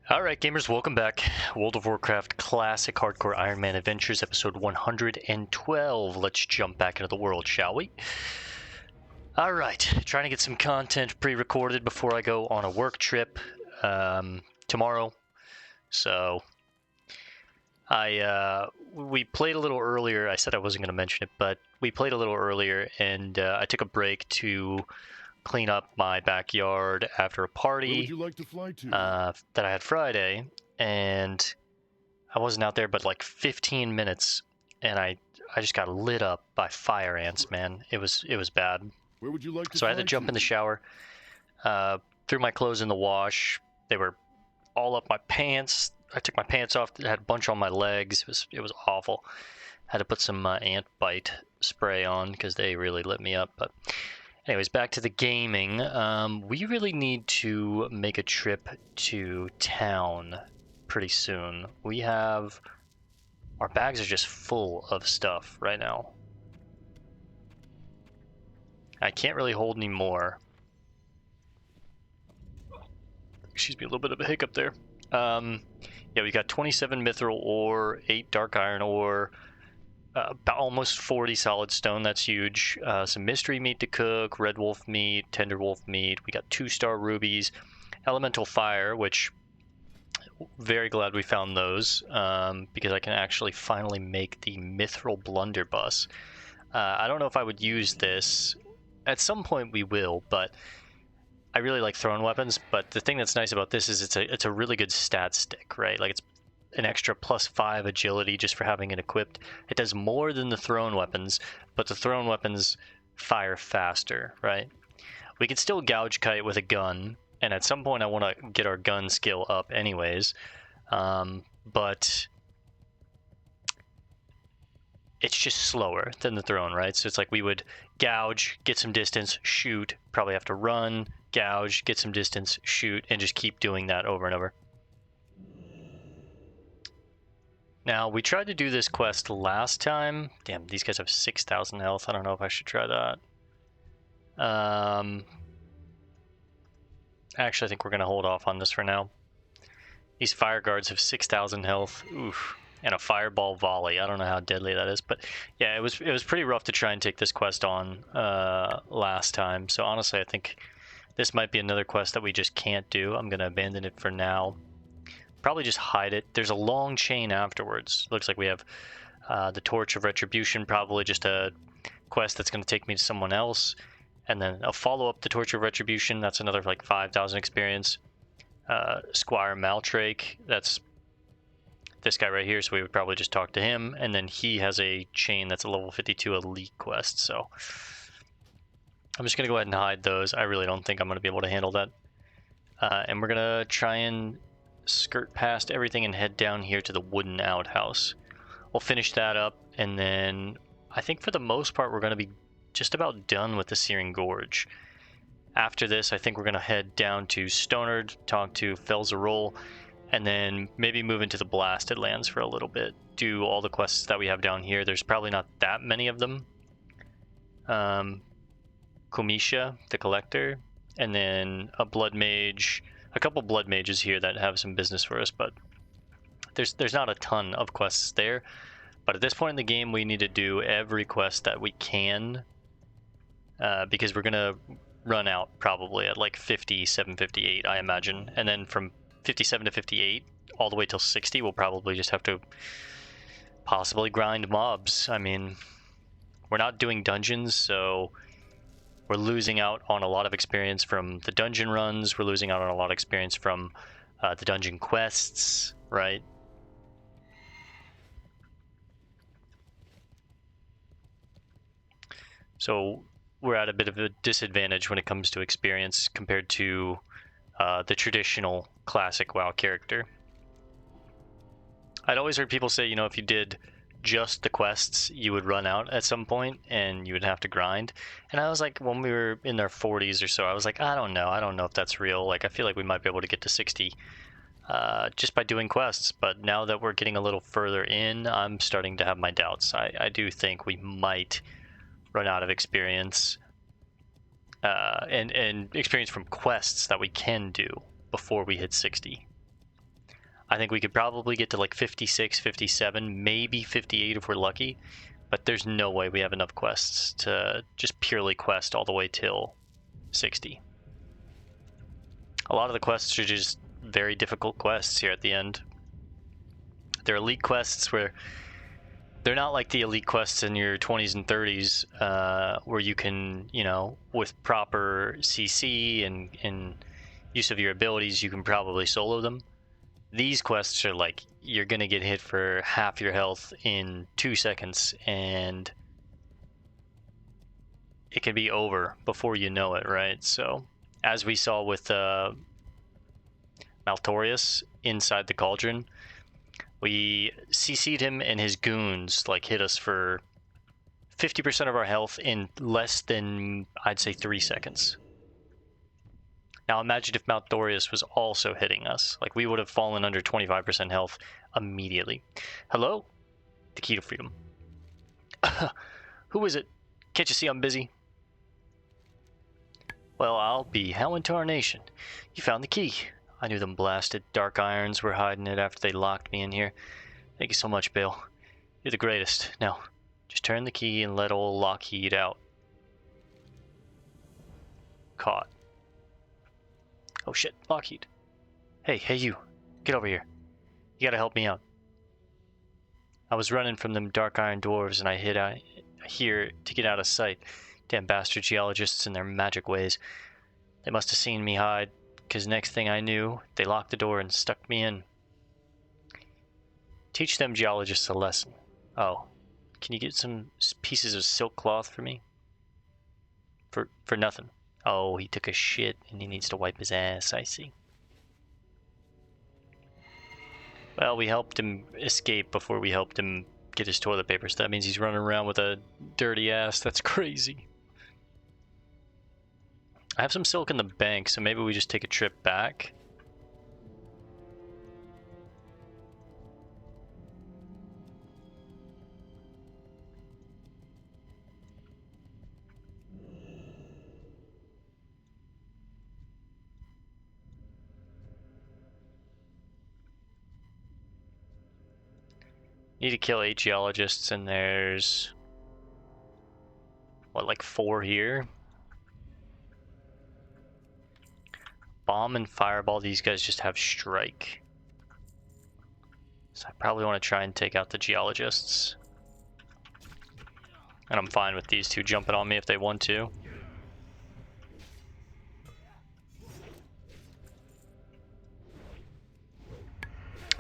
Alright, gamers, welcome back. World of Warcraft Classic Hardcore Ironman Adventures, episode 112. Let's jump back into the world, shall we? Alright, trying to get some content pre-recorded before I go on a work trip tomorrow. So, we played a little earlier. I said I wasn't going to mention it, but we played a little earlier, and I took a break to clean up my backyard after a party. Where would you like to fly to? That I had Friday, and I wasn't out there but like 15 minutes, and I just got lit up by fire ants, man. It was bad. Where would you like to So I fly had to jump in the shower, threw my clothes in the wash. They were all up my pants. I took my pants off. I had a bunch on my legs. It was awful. Had to put some ant bite spray on because they really lit me up. But anyways, back to the gaming. We really need to make a trip to town pretty soon. Our bags are just full of stuff right now. I can't really hold any more. Excuse me, a little bit of a hiccup there. Yeah, we got 27 mithril ore, 8 dark iron ore, almost 40 solid stone. That's huge. Some mystery meat to cook, red wolf meat, tender wolf meat. We got 2-star rubies, elemental fire, which very glad we found those, because I can actually finally make the mithril blunderbuss. I don't know if I would use this. At some point we will, but I really like thrown weapons. But the thing that's nice about this is it's a really good stat stick, right? Like, it's an extra +5 agility just for having it equipped. It does more than the thrown weapons, but the thrown weapons fire faster, right? We can still gouge kite with a gun, and at some point I want to get our gun skill up anyways, but it's just slower than the thrown, right? So it's like we would gouge, get some distance, shoot, probably have to run, gouge, get some distance, shoot, and just keep doing that over and over. Now, we tried to do this quest last time. Damn, these guys have 6,000 health. I don't know if I should try that. Actually, I think we're going to hold off on this for now. These fire guards have 6,000 health. Oof. And a fireball volley. I don't know how deadly that is. But yeah, it was pretty rough to try and take this quest on last time. So honestly, I think this might be another quest that we just can't do. I'm going to abandon it for now. Probably just hide it. There's a long chain afterwards. Looks like we have the Torch of Retribution, probably just a quest that's going to take me to someone else. And then a follow-up to Torch of Retribution. That's another like 5,000 experience. Squire Maltrake. That's this guy right here, so we would probably just talk to him. And then he has a chain that's a level 52 elite quest. So I'm just going to go ahead and hide those. I really don't think I'm going to be able to handle that. And we're going to try and skirt past everything and head down here to the wooden outhouse. We'll finish that up, and then I think for the most part we're going to be just about done with the Searing Gorge. After this, I think we're going to head down to Stonard, talk to Felzerol, and then maybe move into the Blasted Lands for a little bit. Do all the quests that we have down here. There's probably not that many of them. Kumisha, the Collector, and then a Blood Mage. A couple blood mages here that have some business for us, but there's not a ton of quests there. But at this point in the game, we need to do every quest that we can, because we're gonna run out probably at like 57, 58, I imagine, and then from 57 to 58 all the way till 60, we'll probably just have to possibly grind mobs. I mean, we're not doing dungeons, so we're losing out on a lot of experience from the dungeon runs. We're losing out on a lot of experience from the dungeon quests, right? So we're at a bit of a disadvantage when it comes to experience compared to the traditional classic WoW character. I'd always heard people say, you know, if you did just the quests, you would run out at some point and you would have to grind. And I was like, when we were in our 40s or so, I was like, I don't know if that's real. Like, I feel like we might be able to get to 60 just by doing quests. But now that we're getting a little further in, I'm starting to have my doubts. I do think we might run out of experience, and experience from quests that we can do before we hit 60. I think we could probably get to like 56, 57, maybe 58 if we're lucky, but there's no way we have enough quests to just purely quest all the way till 60. A lot of the quests are just very difficult quests here at the end. They're elite quests where they're not like the elite quests in your 20s and 30s where you can, you know, with proper CC and use of your abilities, you can probably solo them. These quests are like, you're going to get hit for half your health in 2 seconds, and it can be over before you know it, right? So, as we saw with Maltorius inside the cauldron, we CC'd him and his goons like hit us for 50% of our health in less than, I'd say, 3 seconds. Now imagine if Maltorius was also hitting us. Like, we would have fallen under 25% health immediately. Hello? The key to freedom. Who is it? Can't you see I'm busy? Well, I'll be hell in tarnation. You found the key. I knew them blasted dark irons were hiding it after they locked me in here. Thank you so much, Bill. You're the greatest. Now, just turn the key and let old Locheed out. Caught. Oh shit, Locheed. Hey you. Get over here. You gotta help me out. I was running from them dark iron dwarves and I hid out here to get out of sight. Damn bastard geologists and their magic ways. They must have seen me hide, because next thing I knew, they locked the door and stuck me in. Teach them geologists a lesson. Oh, can you get some pieces of silk cloth for me? For nothing. Oh, he took a shit and he needs to wipe his ass, I see. Well, we helped him escape before we helped him get his toilet paper, so that means he's running around with a dirty ass. That's crazy. I have some silk in the bank, so maybe we just take a trip back. Need to kill 8 geologists, and there's what, like 4 here? Bomb and fireball, these guys just have strike. So I probably want to try and take out the geologists. And I'm fine with these two jumping on me if they want to.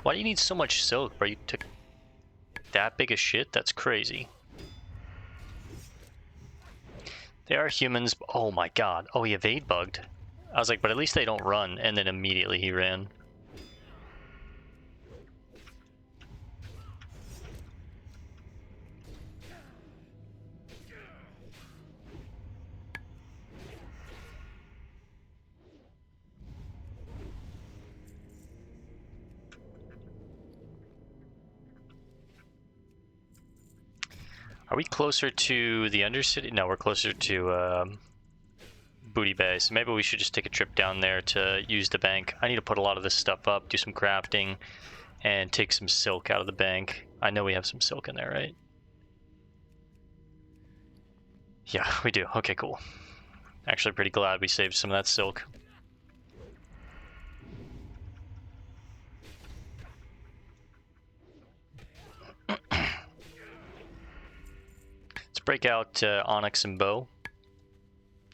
Why do you need so much silk, bro? You took that big a shit? That's crazy. They are humans. Oh my god. Oh, he evade bugged. I was like, but at least they don't run, and then immediately he ran. Are we closer to the Undercity? No, we're closer to Booty Bay, so maybe we should just take a trip down there to use the bank. I need to put a lot of this stuff up, do some crafting, and take some silk out of the bank. I know we have some silk in there, right? Yeah, we do. Okay, cool. Actually, pretty glad we saved some of that silk. Let's break out Onyx and Bow.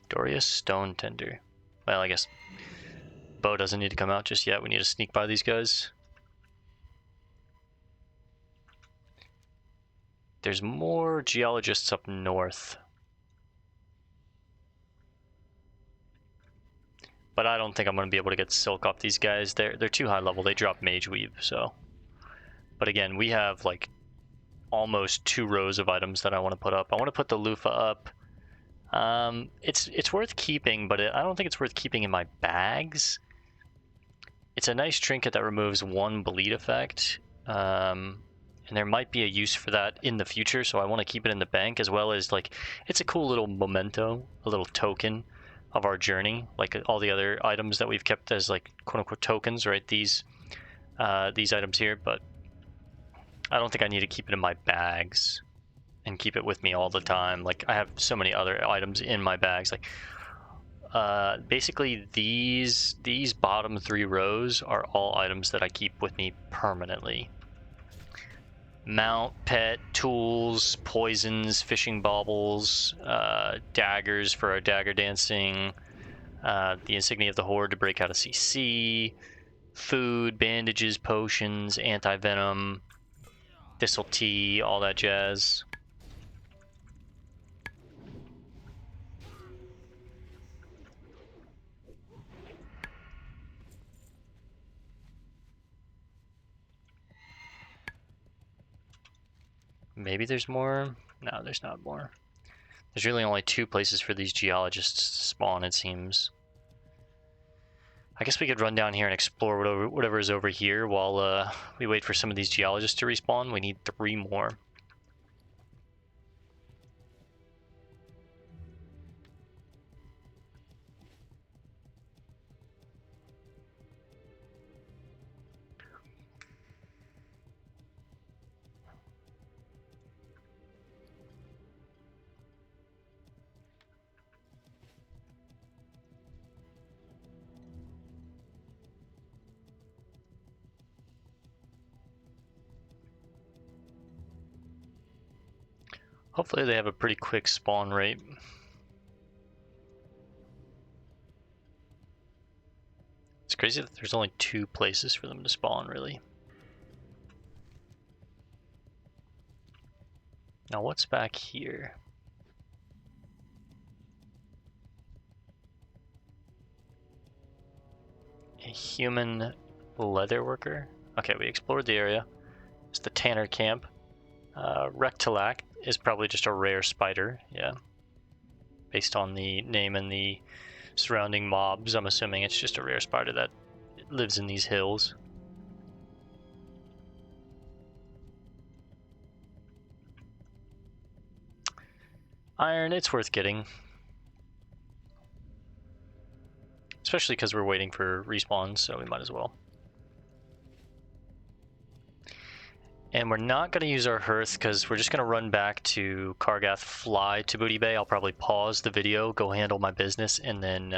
Dorius Stone Tender. Well, I guess Bow doesn't need to come out just yet. We need to sneak by these guys. There's more geologists up north. But I don't think I'm going to be able to get silk off these guys. They're too high level. They drop Mage Weave, so. But again, we have like almost 2 rows of items that I want to put up. I want to put the loofah up. It's worth keeping, but I don't think it's worth keeping in my bags. It's a nice trinket that removes 1 bleed effect, and there might be a use for that in the future, so I want to keep it in the bank, as well as, like, it's a cool little memento, a little token of our journey, like all the other items that we've kept as, like, quote-unquote tokens, right? These these items here, but I don't think I need to keep it in my bags and keep it with me all the time. Like, I have so many other items in my bags. Like, basically these bottom 3 rows are all items that I keep with me permanently. Mount, pet, tools, poisons, fishing baubles, daggers for our dagger dancing, the insignia of the horde to break out of CC, food, bandages, potions, anti-venom, thistle tea, all that jazz. Maybe there's more? No, there's not more. There's really only 2 places for these geologists to spawn, it seems. I guess we could run down here and explore whatever is over here while we wait for some of these geologists to respawn. We need 3 more. Hopefully they have a pretty quick spawn rate. It's crazy that there's only 2 places for them to spawn, really. Now what's back here? A human leather worker? Okay, we explored the area. It's the Tanner camp. Rectilac is probably just a rare spider, yeah. Based on the name and the surrounding mobs, I'm assuming it's just a rare spider that lives in these hills. Iron, it's worth getting. Especially because we're waiting for respawns, so we might as well. And we're not going to use our hearth because we're just going to run back to Kargath, fly to Booty Bay. I'll probably pause the video, go handle my business, and then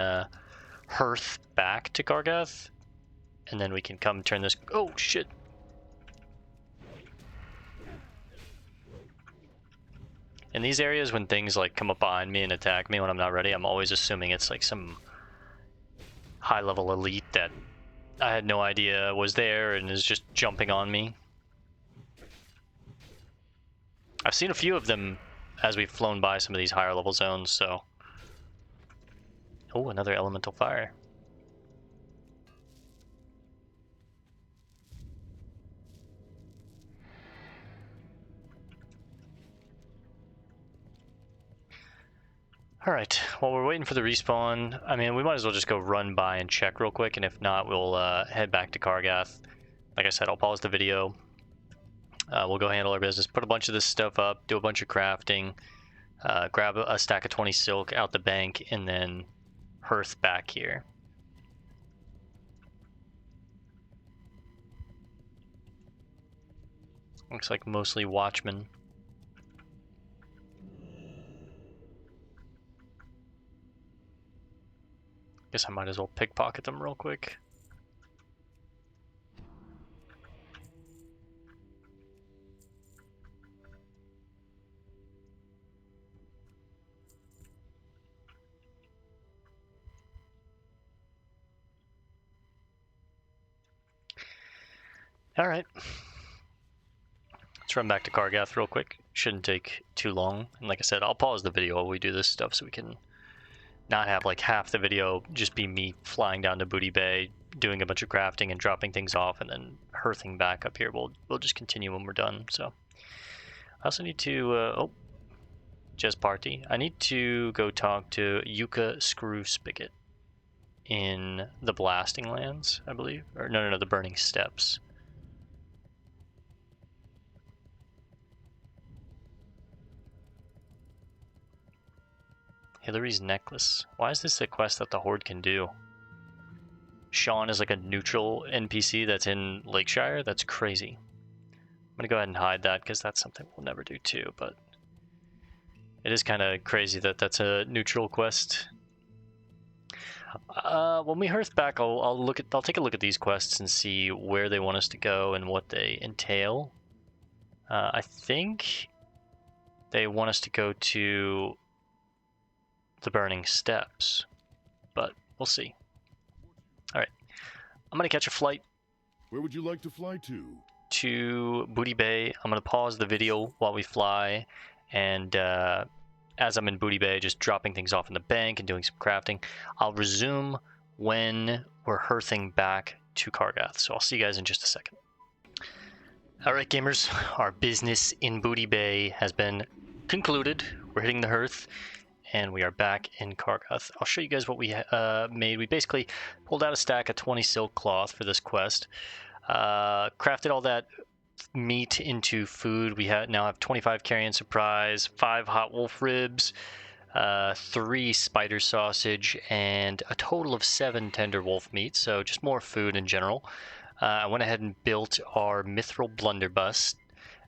hearth back to Kargath. And then we can come turn this... Oh, shit. In these areas, when things like come up behind me and attack me when I'm not ready, I'm always assuming it's like some high-level elite that I had no idea was there and is just jumping on me. I've seen a few of them as we've flown by some of these higher level zones, so... Oh, another elemental fire. Alright, while we're waiting for the respawn, I mean, we might as well just go run by and check real quick, and if not, we'll head back to Kargath. Like I said, I'll pause the video. We'll go handle our business, put a bunch of this stuff up, do a bunch of crafting, grab a stack of 20 silk out the bank, and then hearth back here. Looks like mostly watchmen. Guess I might as well pickpocket them real quick. Alright. Let's run back to Kargath real quick. Shouldn't take too long. And like I said, I'll pause the video while we do this stuff so we can not have like half the video just be me flying down to Booty Bay, doing a bunch of crafting and dropping things off, and then hearthing back up here. We'll just continue when we're done. So I also need to oh, Jez Party. I need to go talk to Yuka Screw Spigot in the Blasting Lands, I believe. Or no, the Burning Steppes. Hillary's Necklace. Why is this a quest that the Horde can do? Sean is like a neutral NPC that's in Lakeshire. That's crazy. I'm gonna go ahead and hide that because that's something we'll never do too, but it is kind of crazy that that's a neutral quest. When we hearth back, I'll take a look at these quests and see where they want us to go and what they entail. I think they want us to go to the Burning Steps, but we'll see. All right, I'm gonna catch a flight. Where would you like to fly to? To Booty Bay. I'm gonna pause the video while we fly, and as I'm in Booty Bay, just dropping things off in the bank and doing some crafting. I'll resume when we're hearthing back to Kargath. So I'll see you guys in just a second. Alright gamers, our business in Booty Bay has been concluded. We're hitting the hearth and we are back in Kargath. I'll show you guys what we made. We basically pulled out a stack of 20 silk cloth for this quest. Crafted all that meat into food. We now have 25 carrion surprise, 5 hot wolf ribs, 3 spider sausage, and a total of 7 tender wolf meat. So just more food in general. I went ahead and built our mithril blunderbuss,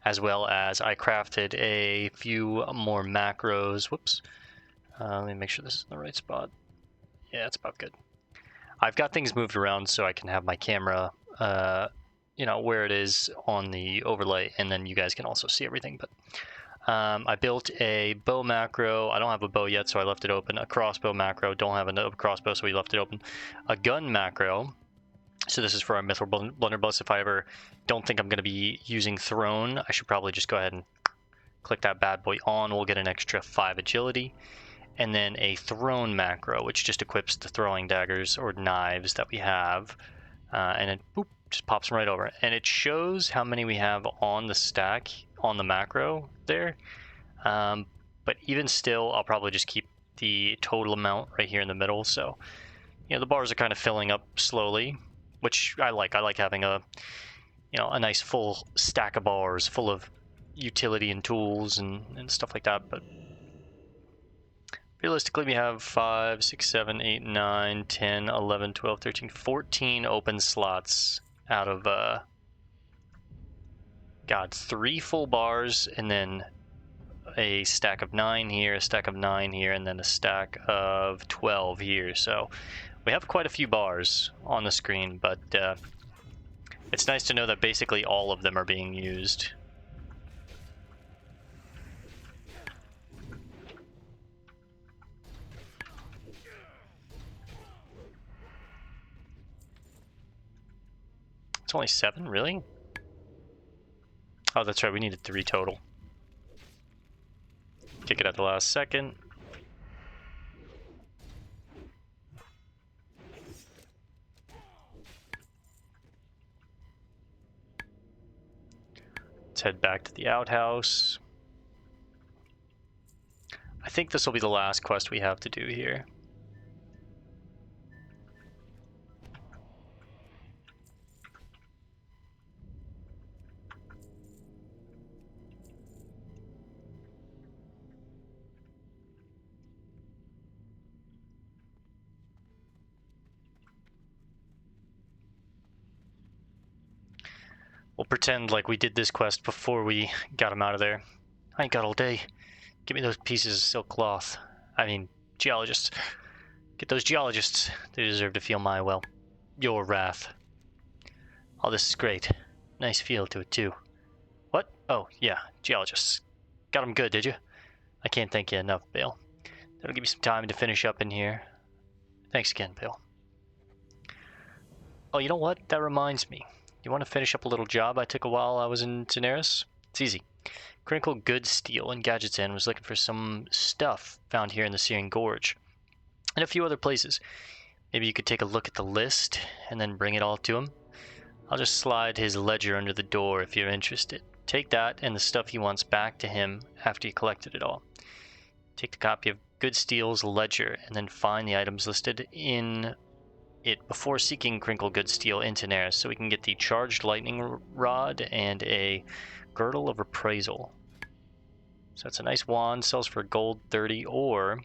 as well as I crafted a few more macros. Whoops. Let me make sure this is in the right spot. Yeah, it's about good. I've got things moved around so I can have my camera where it is on the overlay, and then you guys can also see everything. But I built a bow macro. I don't have a bow yet, so I left it open. A crossbow macro. Don't have a crossbow, so we left it open. A gun macro. So this is for our mithril blunderbuss. If I ever don't think I'm going to be using thrown, I should probably just go ahead and click that bad boy on. We'll get an extra 5 agility. And then a thrown macro, which just equips the throwing daggers or knives that we have. And it boop, just pops them right over. And it shows how many we have on the stack, on the macro there. But even still, I'll probably just keep the total amount right here in the middle. So, the bars are kind of filling up slowly, which I like. I like having a nice full stack of bars full of utility and tools and stuff like that. But realistically, we have 5, 6, 7, 8, 9, 10, 11, 12, 13, 14 open slots out of, 3 full bars, and then a stack of 9 here, a stack of 9 here, and then a stack of 12 here. So we have quite a few bars on the screen, but it's nice to know that basically all of them are being used. It's only 7, really? Oh, that's right, we needed 3 total. Kick it at the last second. Let's head back to the outhouse. I think this will be the last quest we have to do here. We'll pretend like we did this quest before we got him out of there. I ain't got all day. Give me those pieces of silk cloth. I mean, geologists. Get those geologists. They deserve to feel your wrath. Oh, this is great. Nice feel to it, too. What? Oh, yeah, geologists. Got them good, did you? I can't thank you enough, Bale. That'll give me some time to finish up in here. Thanks again, Bale. Oh, you know what? That reminds me. You want to finish up a little job I took a while I was in Daenerys? It's easy. Krinkle Goodsteel in Gadgets Inn was looking for some stuff found here in the Searing Gorge. And a few other places. Maybe you could take a look at the list and then bring it all to him. I'll just slide his ledger under the door if you're interested. Take that and the stuff he wants back to him after you collected it all. Take the copy of Goodsteel's ledger and then find the items listed in it before seeking Krinkle Goodsteel in Daenerys, so we can get the charged lightning rod and a girdle of appraisal. So that's a nice wand, sells for gold 30, or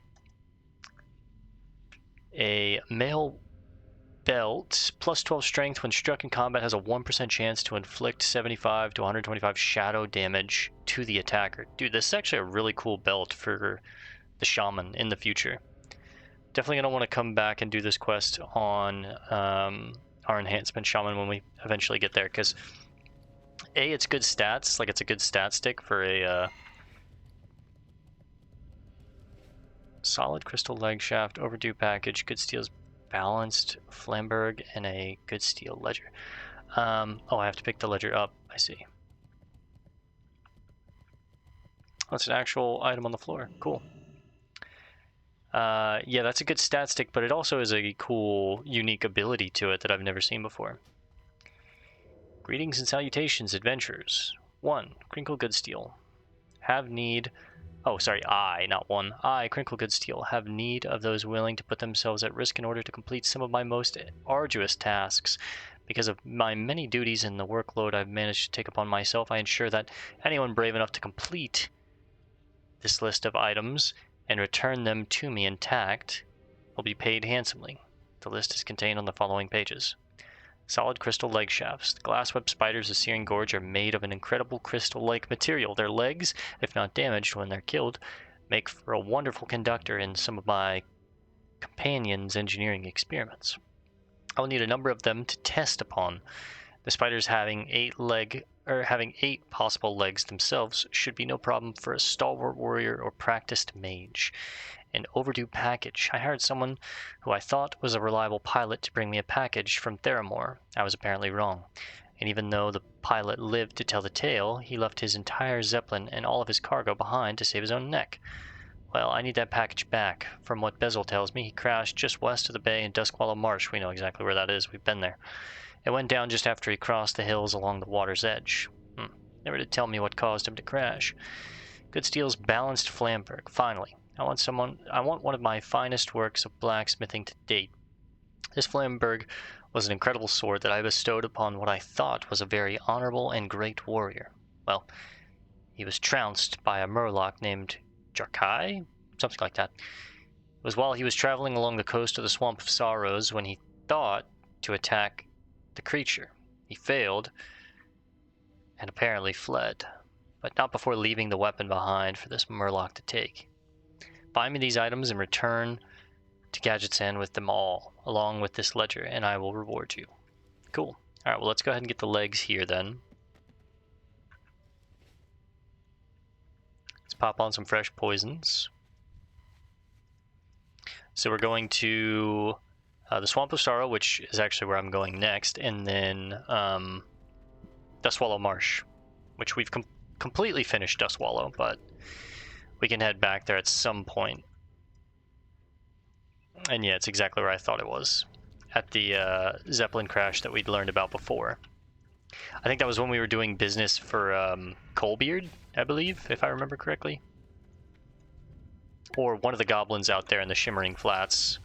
a male belt. Plus 12 strength when struck in combat has a 1% chance to inflict 75 to 125 shadow damage to the attacker. Dude, this is actually a really cool belt for the shaman in the future. Definitely going to want to come back and do this quest on our enhancement shaman when we eventually get there, because A, it's good stats, like it's a good stat stick for a solid crystal leg shaft, overdue package, Goodsteels balanced, Flamberge, and a Goodsteel ledger. Oh, I have to pick the ledger up, I see. That's an actual item on the floor, cool. Yeah, that's a good stat stick, but it also has a cool, unique ability to it that I've never seen before. Greetings and salutations, adventurers. 1. Krinkle Goodsteel. Have need... Oh, sorry, I, not one. I, Krinkle Goodsteel, have need of those willing to put themselves at risk in order to complete some of my most arduous tasks. Because of my many duties and the workload I've managed to take upon myself, I ensure that anyone brave enough to complete this list of items and return them to me intact will be paid handsomely. The list is contained on the following pages. Solid crystal leg shafts. The glassweb spiders of Searing Gorge are made of an incredible crystal-like material. Their legs, if not damaged when they're killed, make for a wonderful conductor in some of my companions' engineering experiments. I will need a number of them to test upon. The spiders having 8 possible legs themselves should be no problem for a stalwart warrior or practiced mage. An overdue package. I hired someone who I thought was a reliable pilot to bring me a package from Theramore. I was apparently wrong. And even though the pilot lived to tell the tale, he left his entire Zeppelin and all of his cargo behind to save his own neck. Well, I need that package back. From what Bezel tells me, he crashed just west of the bay in Duskwallow Marsh. We know exactly where that is. We've been there. It went down just after he crossed the hills along the water's edge. Never did tell me what caused him to crash. Goodsteel's balanced Flamberge. Finally. I want one of my finest works of blacksmithing to date. This Flamberge was an incredible sword that I bestowed upon what I thought was a very honorable and great warrior. Well, he was trounced by a murloc named Jarkai? Something like that. It was while he was traveling along the coast of the Swamp of Sorrows when he thought to attack the creature. He failed, and apparently fled, but not before leaving the weapon behind for this murloc to take. Find me these items and return to Gadget's End with them all, along with this ledger, and I will reward you. Cool. Alright, well, let's go ahead and get the legs here then. Let's pop on some fresh poisons. So we're going to the Swamp of Sorrow, which is actually where I'm going next, and then Duskwallow Marsh, which we've completely finished Duskwallow, but we can head back there at some point. And yeah, it's exactly where I thought it was, at the Zeppelin crash that we'd learned about before. I think that was when we were doing business for Coalbeard, I believe, if I remember correctly. Or one of the goblins out there in the Shimmering Flats.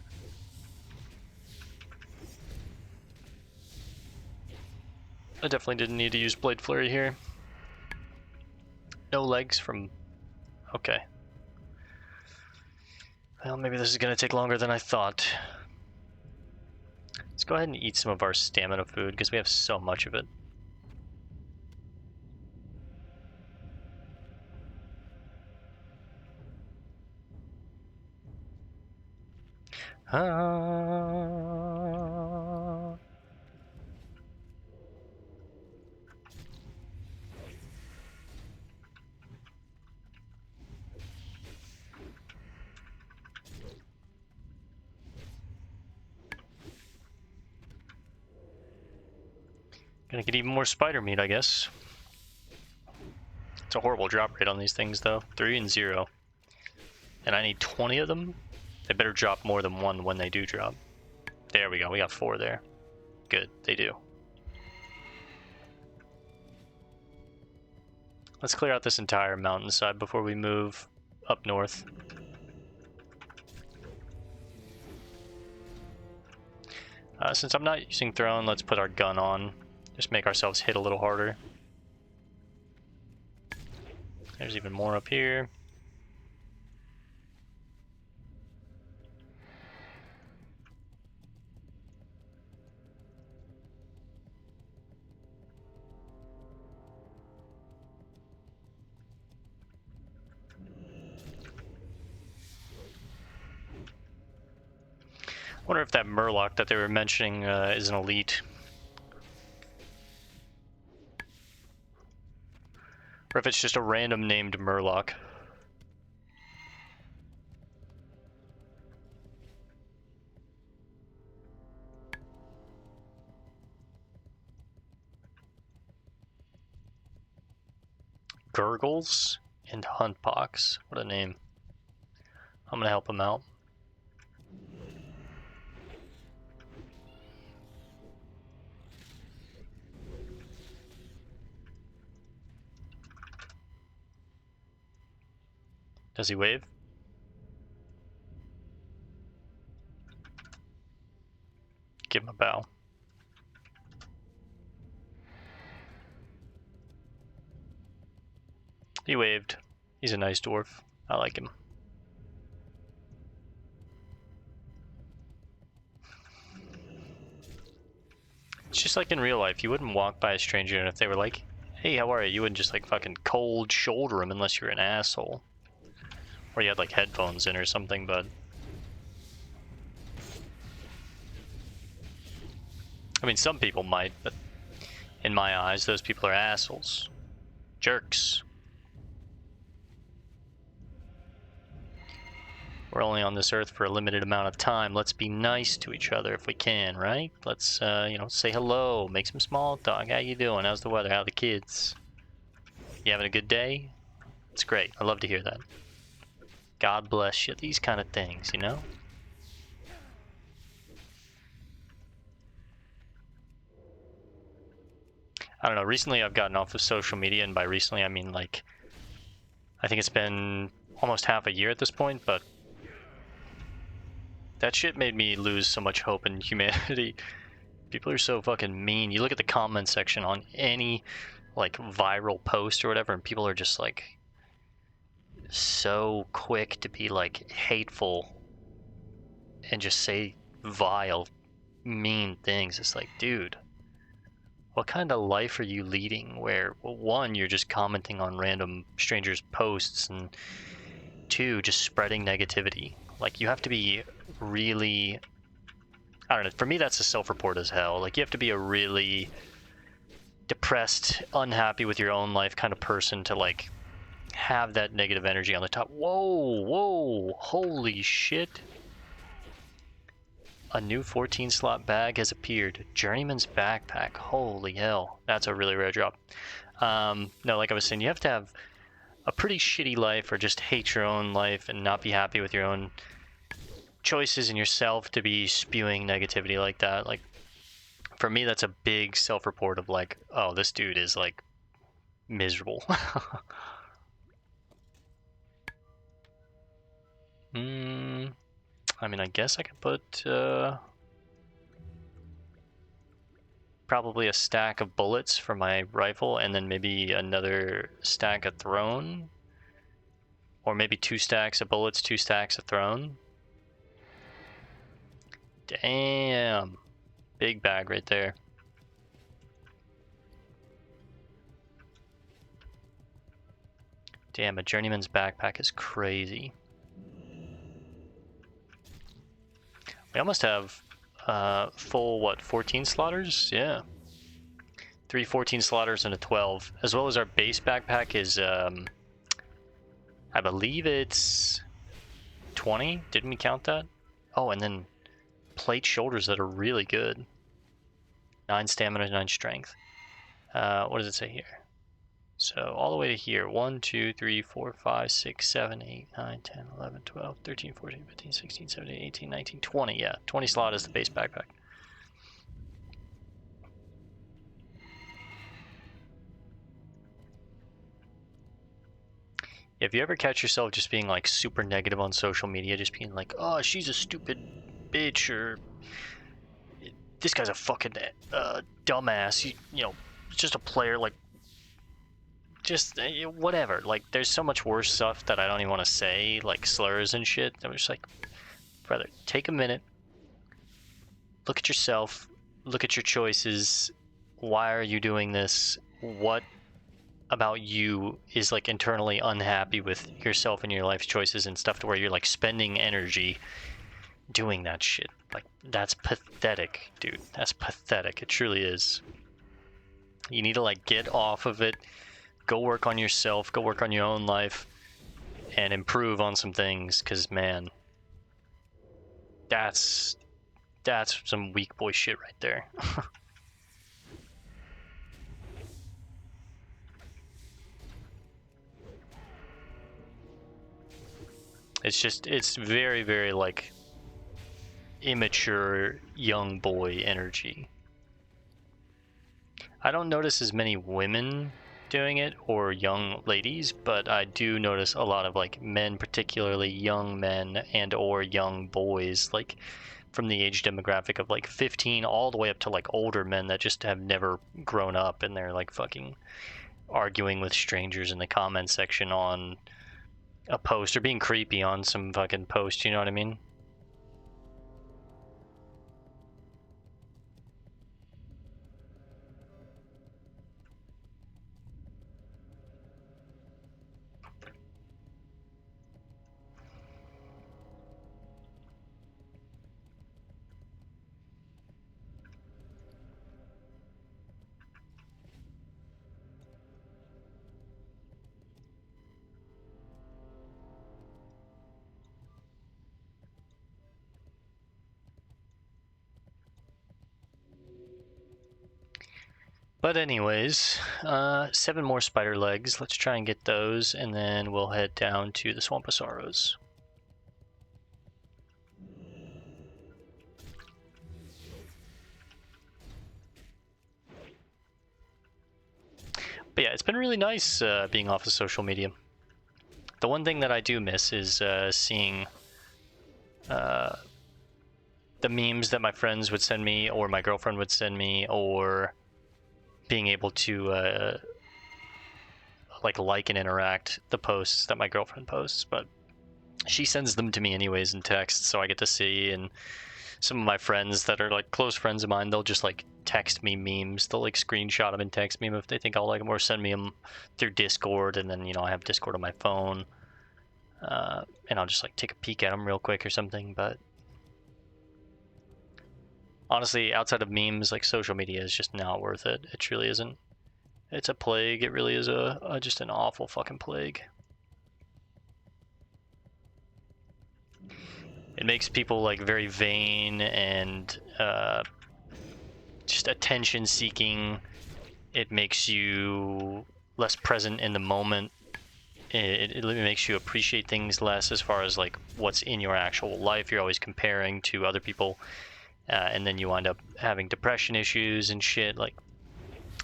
I definitely didn't need to use Blade Flurry here. No legs from... Okay. Well, maybe this is going to take longer than I thought. Let's go ahead and eat some of our stamina food, because we have so much of it. Gonna get even more spider meat, I guess. It's a horrible drop rate on these things, though. 3 and 0. And I need 20 of them. They better drop more than 1 when they do drop. There we go, we got 4 there. Good, they do. Let's clear out this entire mountainside before we move up north. Since I'm not using Throne, let's put our gun on. Just make ourselves hit a little harder. There's even more up here. Wonder if that Murloc that they were mentioning is an elite. Or if it's just a random named Murloc. Gurgles and Huntpox. What a name. I'm gonna help him out. Does he wave? Give him a bow. He waved. He's a nice dwarf. I like him. It's just like in real life. You wouldn't walk by a stranger and if they were like, hey, how are you? You wouldn't just like fucking cold shoulder them unless you're an asshole. Or you had like headphones in or something, but... I mean, some people might, but in my eyes, those people are assholes. Jerks. We're only on this earth for a limited amount of time. Let's be nice to each other if we can, right? Let's, you know, say hello, make some small talk. How you doing? How's the weather? How are the kids? You having a good day? It's great. I love to hear that. God bless you. These kind of things, you know? I don't know. Recently, I've gotten off of social media, and by recently, I mean, like, I think it's been almost half a year at this point, but that shit made me lose so much hope in humanity. People are so fucking mean. You look at the comment section on any, like, viral post or whatever, and people are just, like, so quick to be, like, hateful and just say vile, mean things. It's like, dude, what kind of life are you leading where, well, one, you're just commenting on random strangers' posts, and two, just spreading negativity? Like, you have to be really, I don't know, for me that's a self-report as hell. Like, you have to be a really depressed, unhappy with your own life kind of person to, like, have that negative energy on the top. Whoa, holy shit. A new 14 slot bag has appeared. Journeyman's backpack. Holy hell. That's a really rare drop. No, like I was saying, you have to have a pretty shitty life or just hate your own life and not be happy with your own choices and yourself to be spewing negativity like that. Like, for me, that's a big self-report of like, oh, this dude is like miserable. I mean, I guess I could put probably a stack of bullets for my rifle and then maybe another stack of thrown. Or maybe 2 stacks of bullets, 2 stacks of thrown. Damn. Big bag right there. Damn, a journeyman's backpack is crazy. We almost have full, what, 14 slaughters? Yeah. 3 14 slaughters and a 12. As well as our base backpack is, I believe it's 20. Didn't we count that? Oh, and then plate shoulders that are really good. 9 stamina, 9 strength. What does it say here? So all the way to here. 1, 2, 3, 4, 5, 6, 7, 8, 9, 10, 11, 12, 13, 14, 15, 16, 17, 18, 19, 20. Yeah, 20 slot is the base backpack. If you ever catch yourself just being like super negative on social media, just being like, oh, she's a stupid bitch, or this guy's a fucking dumbass, you know, just a player, like, just whatever. Like, there's so much worse stuff that I don't even want to say, like slurs and shit. I'm just like, brother, take a minute, look at yourself, look at your choices. Why are you doing this? What about you is like internally unhappy with yourself and your life's choices and stuff to where you're like spending energy doing that shit. Like, that's pathetic, dude. That's pathetic. It truly is. You need to, like, get off of it, go work on yourself, go work on your own life, and improve on some things, because, man, that's some weak boy shit right there. It's very, very, like, immature young boy energy. I don't notice as many women doing it or young ladies, but I do notice a lot of, like, men, particularly young men and or young boys, like from the age demographic of like 15 all the way up to like older men that just have never grown up, and they're like fucking arguing with strangers in the comment section on a post or being creepy on some fucking post, you know what I mean? But anyways, 7 more spider legs. Let's try and get those, and then we'll head down to the Swamp of Sorrows. But yeah, it's been really nice being off of social media. The one thing that I do miss is seeing the memes that my friends would send me or my girlfriend would send me, or being able to like and interact the posts that my girlfriend posts. But she sends them to me anyways in text, so I get to see. And some of my friends that are like close friends of mine, they'll just like text me memes. They'll like screenshot them and text me them if they think I'll like them, or send me them through Discord. And then, you know, I have Discord on my phone, and I'll just like take a peek at them real quick or something. But honestly, outside of memes, like, social media is just not worth it. It truly isn't. It's a plague. It really is just an awful fucking plague. It makes people like very vain and just attention seeking. It makes you less present in the moment. It makes you appreciate things less as far as like what's in your actual life. You're always comparing to other people, and then you wind up having depression issues and shit. Like,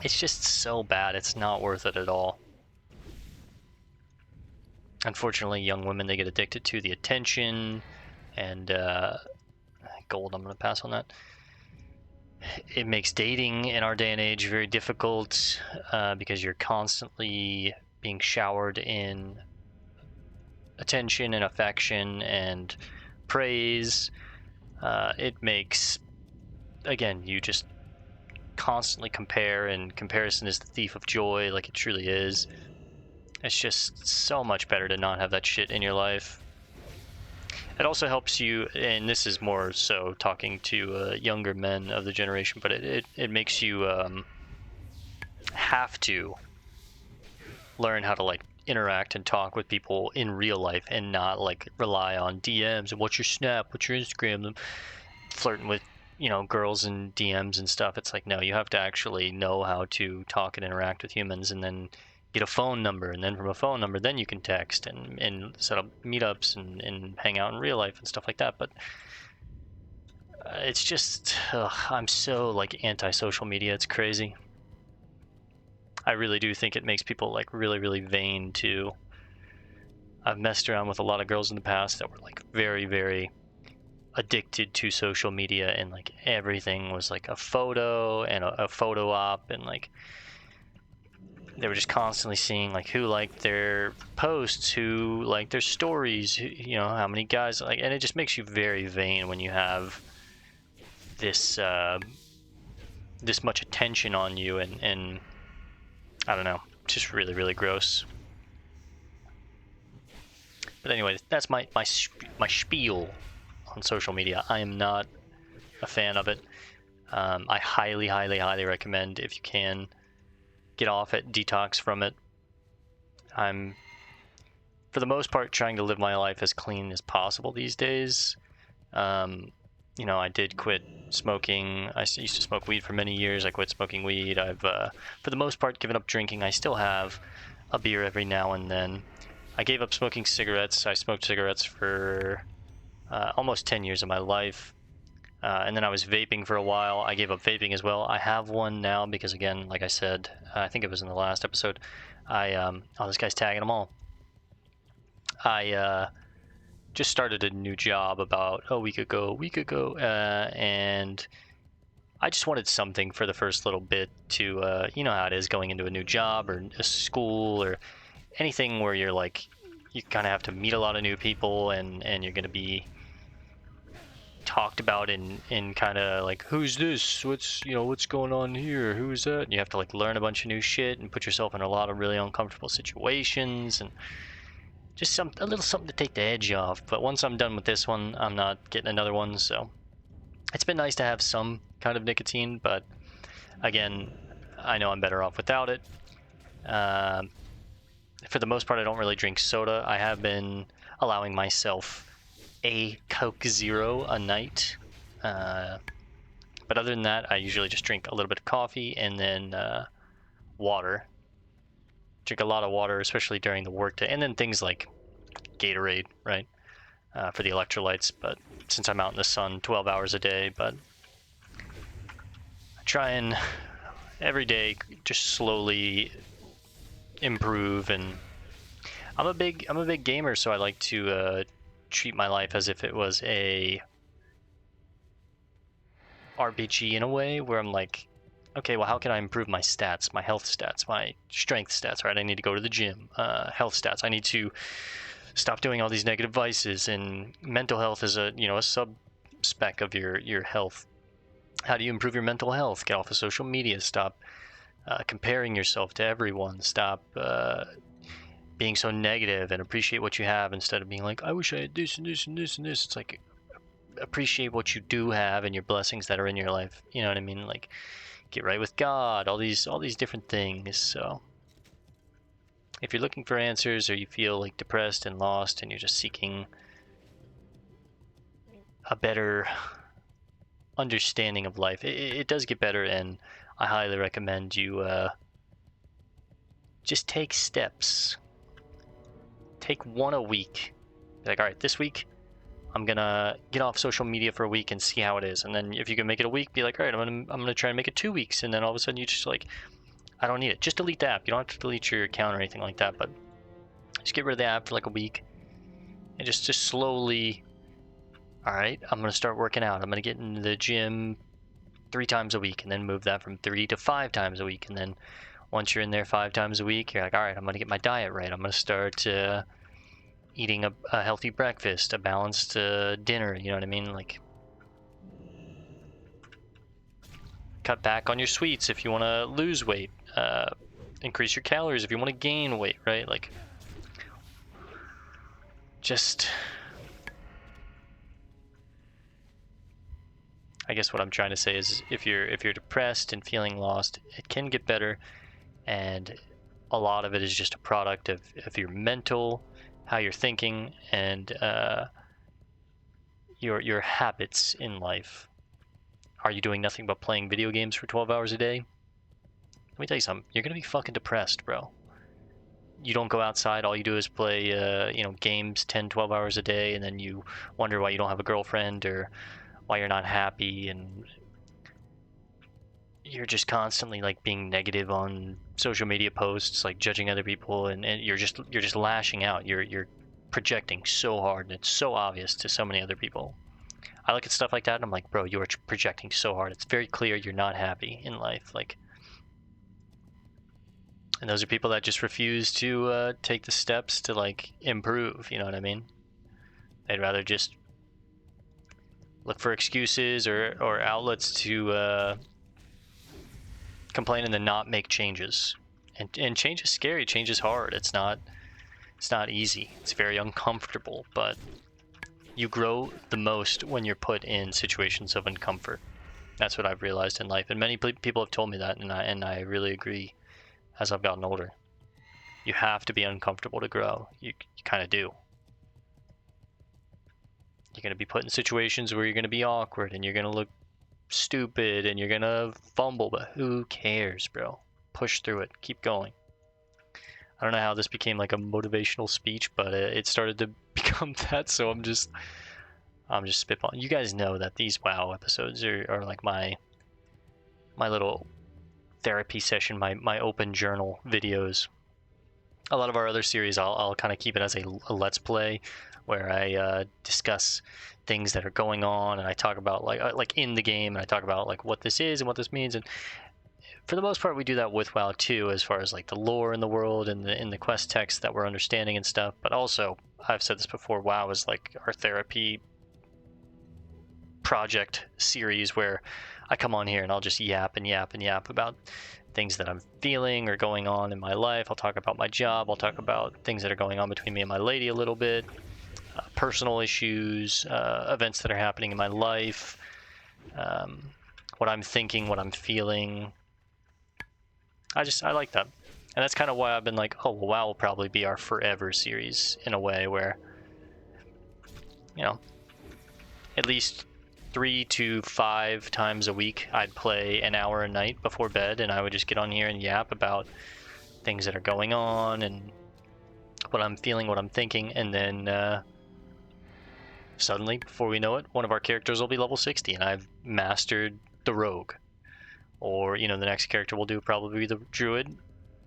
it's just so bad. It's not worth it at all. Unfortunately, young women, they get addicted to the attention, and gold, I'm going to pass on that. It makes dating in our day and age very difficult, because you're constantly being showered in attention and affection and praise. It makes, again, you just constantly compare, and comparison is the thief of joy, like it truly is. It's just so much better to not have that shit in your life. It also helps you, and this is more so talking to younger men of the generation, but it makes you have to learn how to like interact and talk with people in real life, and not like rely on DMs and what's your Snap, what's your Instagram, flirting with, you know, girls and DMs and stuff. It's like, no, you have to actually know how to talk and interact with humans, and then get a phone number, and then from a phone number then you can text and set up meetups and hang out in real life and stuff like that. But it's just, I'm so like anti-social media. It's crazy. I really do think it makes people like really, really vain too. I've messed around with a lot of girls in the past that were like very, very addicted to social media, and like everything was like a photo and a photo op, and like they were just constantly seeing like who liked their posts, who liked their stories, you know, how many guys like, and it just makes you very vain when you have this this much attention on you, and I don't know, just really, really gross. But anyway, that's my spiel on social media. I am not a fan of it. I highly, highly, highly recommend, if you can, get off it, detox from it. I'm, for the most part, trying to live my life as clean as possible these days. You know, I did quit smoking. I used to smoke weed for many years. I quit smoking weed. I've, for the most part, given up drinking. I still have a beer every now and then. I gave up smoking cigarettes. I smoked cigarettes for almost 10 years of my life. And then I was vaping for a while. I gave up vaping as well. I have one now because, again, like I said, I think it was in the last episode, oh, this guy's tagging them all. I just started a new job about a week ago, and I just wanted something for the first little bit to, you know how it is going into a new job or a school or anything where you're like, you kind of have to meet a lot of new people, and you're going to be talked about in kind of like, who's this, what's going on here, who's that, and you have to like learn a bunch of new shit and put yourself in a lot of really uncomfortable situations, and just a little something to take the edge off. But once I'm done with this one, I'm not getting another one. So it's been nice to have some kind of nicotine, but again, I know I'm better off without it. For the most part, I don't really drink soda. I have been allowing myself a Coke Zero a night, but other than that, I usually just drink a little bit of coffee and then water. Drink a lot of water, especially during the workday, and then things like Gatorade, right, for the electrolytes. But since I'm out in the sun 12 hours a day, but I try and every day just slowly improve. And I'm a big gamer, so I like to treat my life as if it was a RPG in a way, where I'm like, okay, well, how can I improve my stats, my health stats, my strength stats, right? I need to go to the gym. Health stats, I need to stop doing all these negative vices. And mental health is a sub-spec of your health. How do you improve your mental health? Get off of social media. Stop comparing yourself to everyone. Stop being so negative, and appreciate what you have instead of being like, I wish I had this and this and this and this. It's like, appreciate what you do have and your blessings that are in your life. You know what I mean? Like, get right with God, all these different things. So if you're looking for answers, or you feel like depressed and lost and you're just seeking a better understanding of life, it does get better, and I highly recommend you just take steps. Take one a week. Be like, all right, this week I'm gonna get off social media for a week and see how it is. And then if you can make it a week, be like, all right, I'm gonna try and make it 2 weeks. And then all of a sudden you just like, I don't need it. Just delete the app. You don't have to delete your account or anything like that, but just get rid of the app for like a week, and just slowly, all right, I'm gonna start working out. I'm gonna get into the gym 3 times a week, and then move that from 3 to 5 times a week. And then once you're in there 5 times a week, you're like, all right, I'm gonna get my diet right. I'm gonna start eating a healthy breakfast, a balanced dinner, you know what I mean? Like, cut back on your sweets if you want to lose weight, increase your calories if you want to gain weight, right? Like, just, I guess what I'm trying to say is, if you're depressed and feeling lost, it can get better, and a lot of it is just a product of your mental, how you're thinking, and your habits in life. Are you doing nothing but playing video games for 12 hours a day? Let me tell you something. You're gonna be fucking depressed, bro. You don't go outside. All you do is play, games 10, 12 hours a day, and then you wonder why you don't have a girlfriend, or why you're not happy, and you're just constantly like being negative on social media posts, like judging other people, and you're just lashing out. You're projecting so hard, and it's so obvious to so many other people. I look at stuff like that and I'm like, bro, you are projecting so hard. It's very clear you're not happy in life. Like, and those are people that just refuse to take the steps to like improve. You know what I mean? They'd rather just look for excuses or outlets to complain, and then not make changes. And change is scary. Change is hard. It's not easy. It's very uncomfortable, but You grow the most when you're put in situations of uncomfort. That's what I've realized in life, and many people have told me that, and I really agree. As I've gotten older, you have to be uncomfortable to grow. You kind of do. You're going to be put in situations where you're going to be awkward and you're going to look stupid and you're going to fumble, but who cares, bro? Push through it. Keep going. I don't know how this became like a motivational speech, but it started to become that, so I'm just spitballing. You guys know that these WoW episodes are like my little therapy session, my open journal videos. A lot of our other series, I'll kind of keep it as a let's play, where I discuss things that are going on, and I talk about like in the game, and I talk about like what this is and what this means. And for the most part, we do that with WoW too, as far as like the lore in the world and in the quest text that we're understanding and stuff. But also, I've said this before, WoW is like our therapy project series where I come on here and I'll just yap and yap and yap about things that I'm feeling or going on in my life. I'll talk about my job. I'll talk about things that are going on between me and my lady a little bit, personal issues, events that are happening in my life, what I'm thinking, what I'm feeling. I like that. And that's kind of why I've been like, oh, well, WoW will probably be our forever series in a way where, you know, at least 3 to 5 times a week I'd play an hour a night before bed, and I would just get on here and yap about things that are going on and what I'm feeling, what I'm thinking, and then suddenly, before we know it, one of our characters will be level 60 and I've mastered the rogue. Or, you know, the next character we'll do probably be the druid.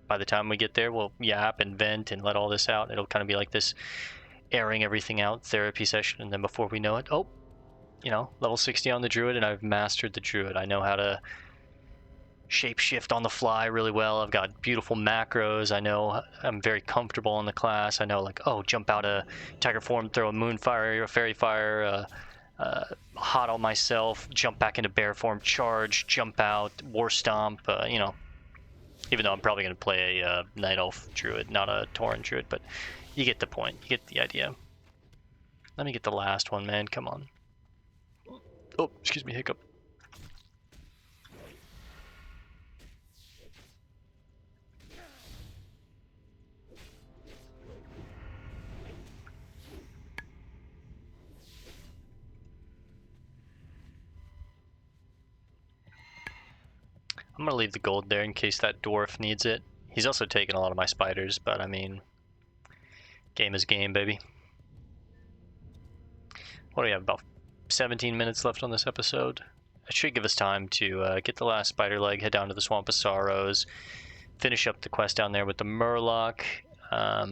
By the time we get there, we'll yap and vent and let all this out. It'll kind of be like this airing everything out therapy session, and then before we know it, oh, you know, level 60 on the druid, and I've mastered the druid. I know how to shapeshift on the fly really well. I've got beautiful macros. I know I'm very comfortable in the class. I know, like, oh, jump out a tiger form, throw a moonfire, a fairy fire, hot on myself, jump back into bear form, charge, jump out, war stomp, you know, even though I'm probably going to play a night elf druid, not a tauren druid, but you get the point. You get the idea. Let me get the last one, man. Come on. Oh, excuse me, hiccup. I'm gonna leave the gold there in case that dwarf needs it. He's also taken a lot of my spiders, but I mean, game is game, baby. What do we have, about 17 minutes left on this episode? It should give us time to get the last spider leg, head down to the Swamp of Sorrows, finish up the quest down there with the Murloc. I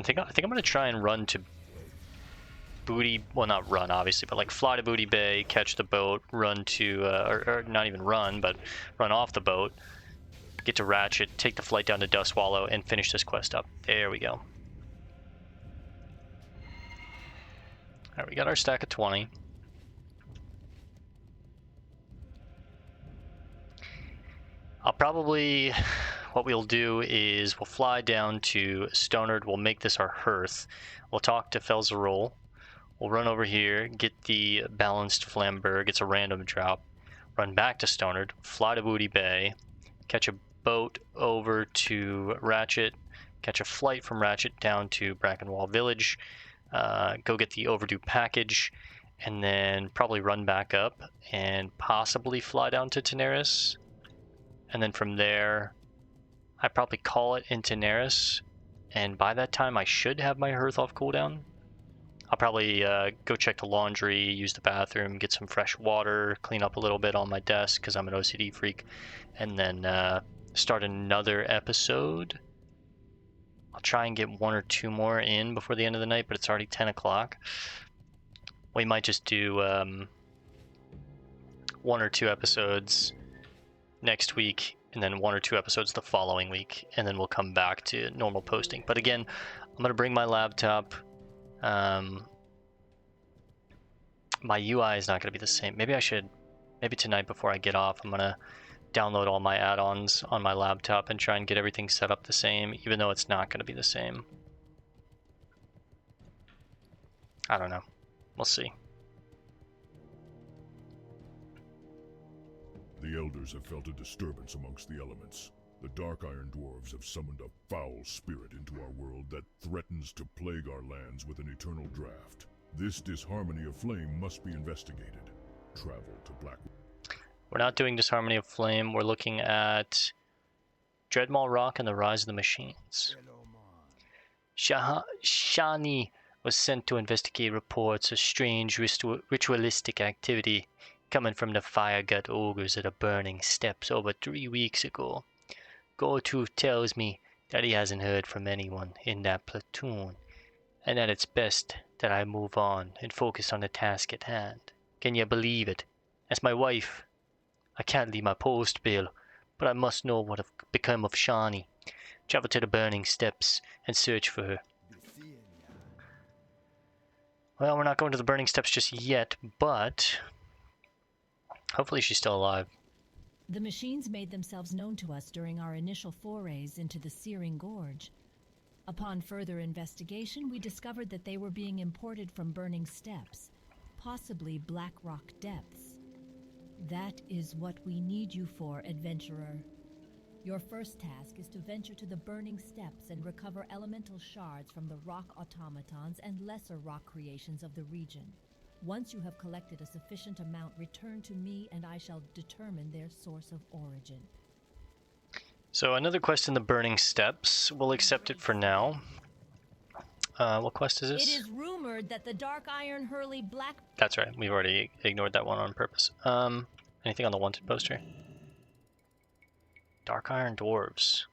think I'm gonna try and run to Booty, well, not run obviously, but like fly to Booty Bay, catch the boat, run to, or not even run, but run off the boat, get to Ratchet, take the flight down to Dustwallow, and finish this quest up. There we go. Alright, we got our stack of 20. I'll probably, what we'll do is we'll fly down to Stonard, we'll make this our hearth, we'll talk to Felzerol. We'll run over here, get the balanced Flamberge, it's a random drop, run back to Stonard, fly to Booty Bay, catch a boat over to Ratchet, catch a flight from Ratchet down to Brackenwall Village, go get the Overdue package, and then probably run back up and possibly fly down to Teneris. And then from there, I probably call it in Teneris, and by that time I should have my hearth off cooldown. I'll probably go check the laundry, use the bathroom, get some fresh water, clean up a little bit on my desk because I'm an OCD freak, and then start another episode. I'll try and get 1 or 2 more in before the end of the night, but it's already 10 o'clock. We might just do 1 or 2 episodes next week, and then 1 or 2 episodes the following week, and then we'll come back to normal posting. But again, I'm going to bring my laptop. My UI is not going to be the same. Maybe tonight before I get off, I'm going to download all my add-ons on my laptop and try and get everything set up the same, even though it's not going to be the same. I don't know. We'll see. The elders have felt a disturbance amongst the elements. The Dark Iron Dwarves have summoned a foul spirit into our world that threatens to plague our lands with an eternal draft. This disharmony of flame must be investigated. Travel to Black... We're not doing Disharmony of Flame. We're looking at Dreadmaw Rock and the Rise of the Machines. Shani was sent to investigate reports of strange ritualistic activity coming from the Fire Gut Ogres at the Burning Steps over 3 weeks ago. Gotu tells me that he hasn't heard from anyone in that platoon, and that it's best that I move on and focus on the task at hand. Can you believe it? As my wife, I can't leave my post, Bill, but I must know what have become of Shani. Travel to the Burning Steps and search for her. Well, we're not going to the Burning Steps just yet, but hopefully she's still alive. The machines made themselves known to us during our initial forays into the Searing Gorge. Upon further investigation, we discovered that they were being imported from Burning Steps, possibly Black Rock Depths. That is what we need you for, adventurer. Your first task is to venture to the Burning Steps and recover elemental shards from the rock automatons and lesser rock creations of the region. Once you have collected a sufficient amount, return to me and I shall determine their source of origin. So another quest in the Burning Steps. We'll accept it for now. What quest is this? It is rumored that the Dark Iron Hurley Black... That's right. We've already ignored that one on purpose. Anything on the wanted poster? Dark Iron Dwarves.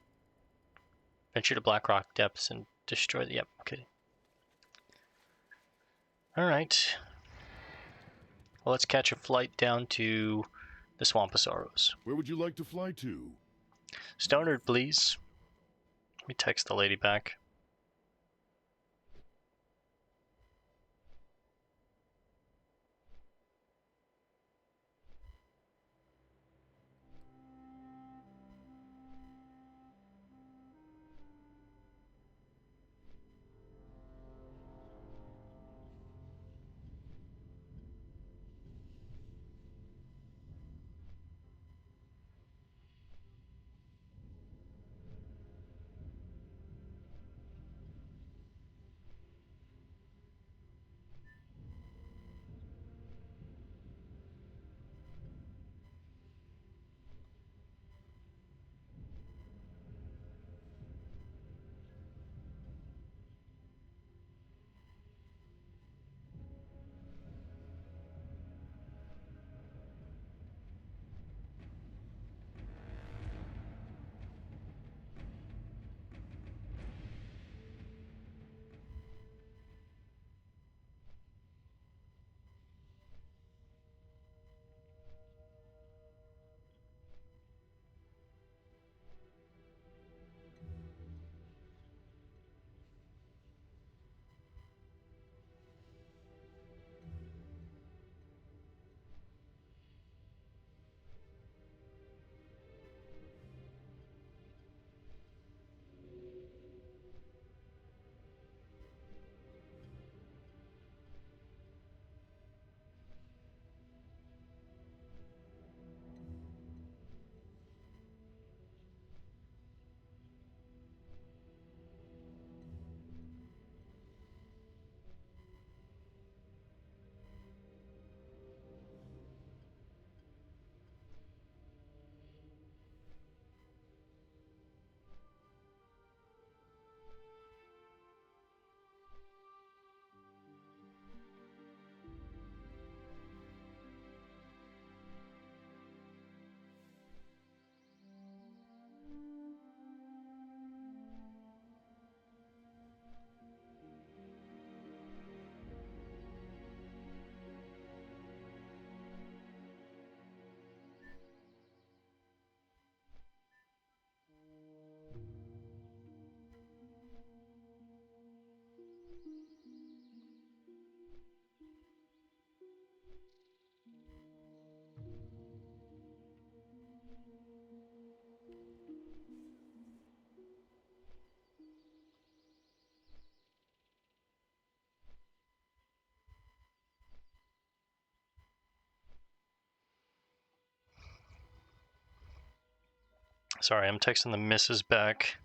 Venture to Black Rock Depths and destroy the... Yep, okay. Alright. Well, let's catch a flight down to the Swamp of Sorrows. Where would you like to fly to? Stonard, please. Let me text the lady back. Sorry, I'm texting the missus back.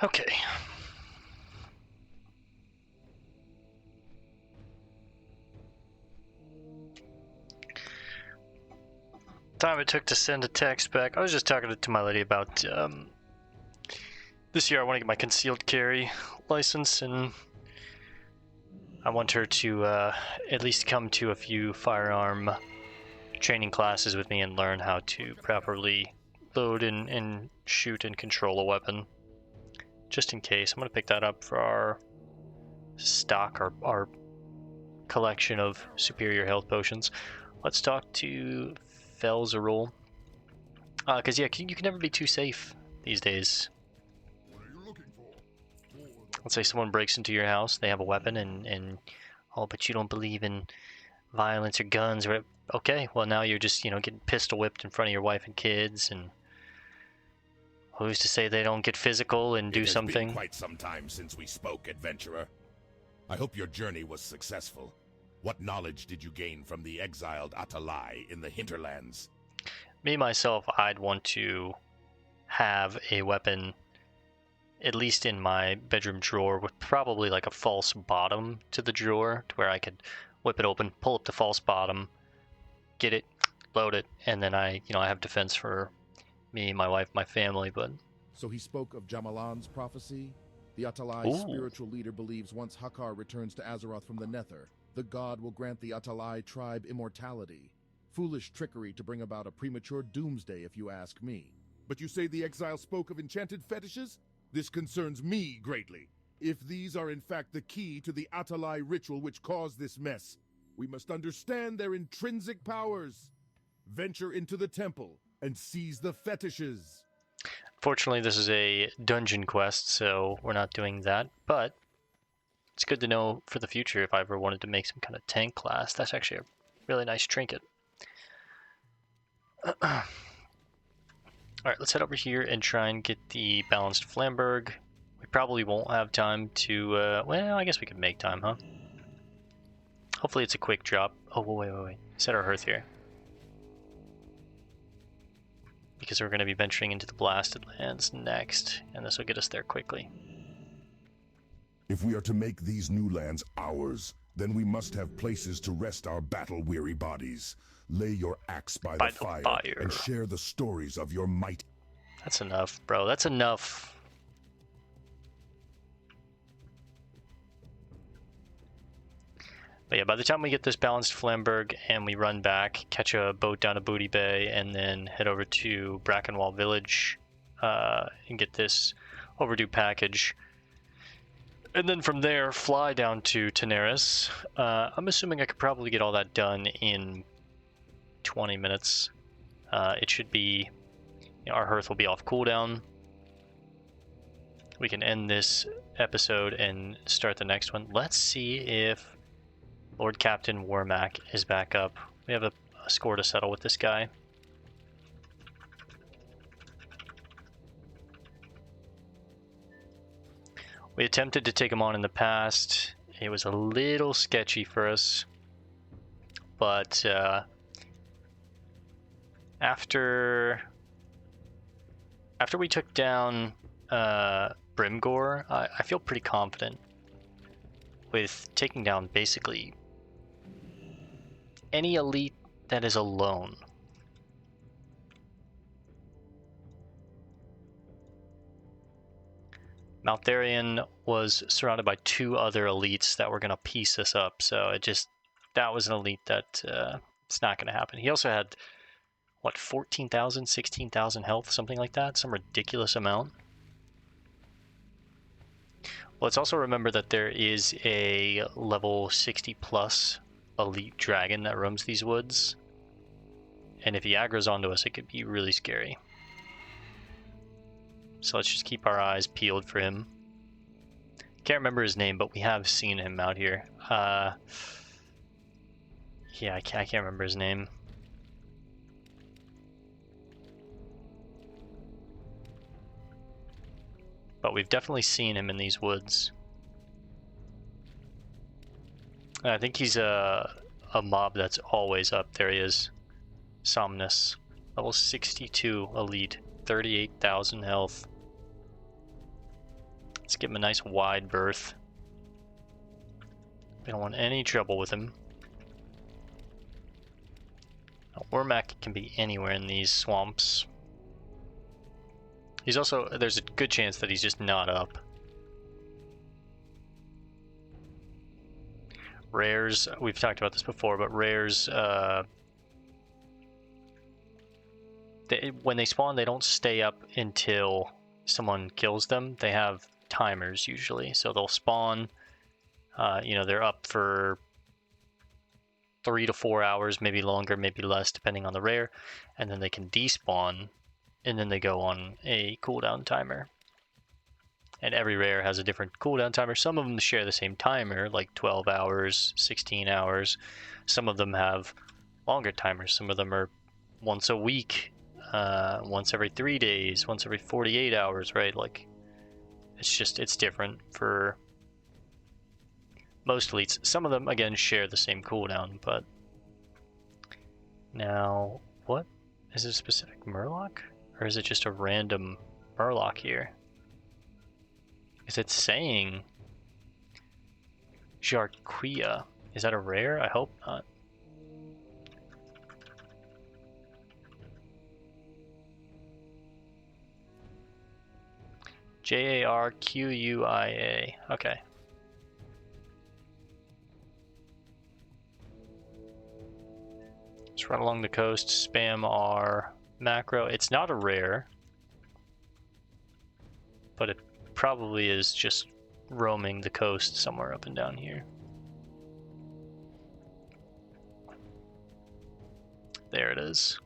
Okay. Time it took to send a text back. I was just talking to my lady about this year I want to get my concealed carry license, and I want her to at least come to a few firearm training classes with me and learn how to properly load and shoot and control a weapon. Just in case. I'm going to pick that up for our stock, our collection of superior health potions. Let's talk to Felzerul. Because, yeah, you can never be too safe these days. What are you looking for? Let's say someone breaks into your house, they have a weapon, and oh, but you don't believe in violence or guns, or okay, well now you're just, getting pistol whipped in front of your wife and kids, and who's to say they don't get physical and do something? It has been quite some time since we spoke, adventurer. I hope your journey was successful. What knowledge did you gain from the exiled Atalai in the hinterlands? Me, myself, I'd want to have a weapon, at least in my bedroom drawer, with probably like a false bottom to the drawer, to where I could whip it open, pull up the false bottom, get it, load it, and then I have defense for me, my wife, my family. But So he spoke of Jamalan's prophecy? The Atalai Ooh. spiritual leader believes once Hakar returns to Azeroth from the Nether, the god will grant the Atalai tribe immortality. Foolish trickery to bring about a premature doomsday, if you ask me. But you say the exile spoke of enchanted fetishes? This concerns me greatly. If these are in fact the key to the Atalai ritual which caused this mess, we must understand their intrinsic powers. Venture into the temple and seize the fetishes. fortunately, this is a dungeon quest, so we're not doing that. But it's good to know for the future if I ever wanted to make some kind of tank class. That's actually a really nice trinket. Alright, let's head over here and try and get the balanced Flamberge. We probably won't have time to, well, I guess we could make time, huh? Hopefully it's a quick drop. Oh, wait. Set our hearth here. Because we're going to be venturing into the Blasted Lands next, and this will get us there quickly. If we are to make these new lands ours, then we must have places to rest our battle-weary bodies. Lay your axe by the fire and share the stories of your might. That's enough, bro. That's enough. But yeah, by the time we get this balanced Flamberge and we run back, catch a boat down to Booty Bay, and then head over to Brackenwall Village and get this Overdue package. And then from there, fly down to Teneris. I'm assuming I could probably get all that done in 20 minutes. It should be, our hearth will be off cooldown. We can end this episode and start the next one. Let's see if Lord Captain Warmac is back up. We have a score to settle with this guy. We attempted to take him on in the past. It was a little sketchy for us, but after we took down Brimgore, I feel pretty confident with taking down basically any elite that is alone. Maltharion was surrounded by 2 other elites that were going to piece us up, so that was an elite that it's not going to happen. He also had, what, 14,000, 16,000 health, something like that, some ridiculous amount. Let's also remember that there is a level 60 plus elite dragon that roams these woods, and if he aggroes onto us, it could be really scary. So let's just keep our eyes peeled for him. Can't remember his name, but we have seen him out here. Yeah, I can't remember his name. But we've definitely seen him in these woods. I think he's a mob that's always up. There he is. Somnus. Level 62 elite. 38,000 health. Let's give him a nice wide berth. We don't want any trouble with him. Now, Wormak can be anywhere in these swamps. He's also, there's a good chance that he's just not up. Rares, we've talked about this before, but rares, when they spawn, they don't stay up until someone kills them. They have timers usually, so they'll spawn, they're up for 3 to 4 hours, maybe longer, maybe less, depending on the rare, and then they can despawn, and then they go on a cooldown timer. And every rare has a different cooldown timer. Some of them share the same timer, like 12 hours, 16 hours. Some of them have longer timers. Some of them are once a week, once every 3 days, once every 48 hours, right? Like, it's different for most elites. Some of them, again, share the same cooldown, but now, what? Is it a specific Murloc? Or is it just a random Murloc here? Is it saying Jarquia? Is that a rare? I hope not. Jarquia. Okay. Let's run along the coast, spam our macro. It's not a rare, but it probably is just roaming the coast somewhere up and down here. There it is.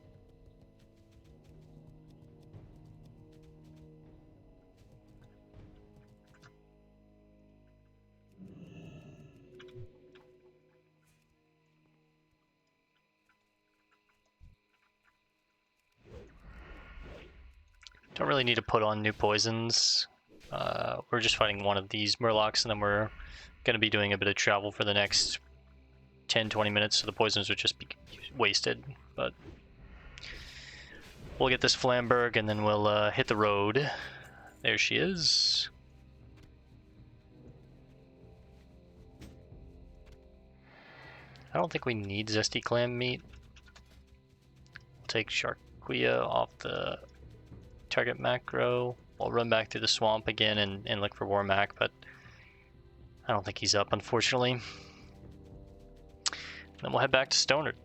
Don't really need to put on new poisons. We're just fighting one of these Murlocs, and then we're going to be doing a bit of travel for the next 10-20 minutes, so the poisons would just be wasted. But we'll get this Flamberge, and then we'll hit the road. There she is. I don't think we need zesty clam meat. We'll take Jarquia off the target macro. We'll run back through the swamp again and look for Wormak, but I don't think he's up, unfortunately. Then we'll head back to Stonard.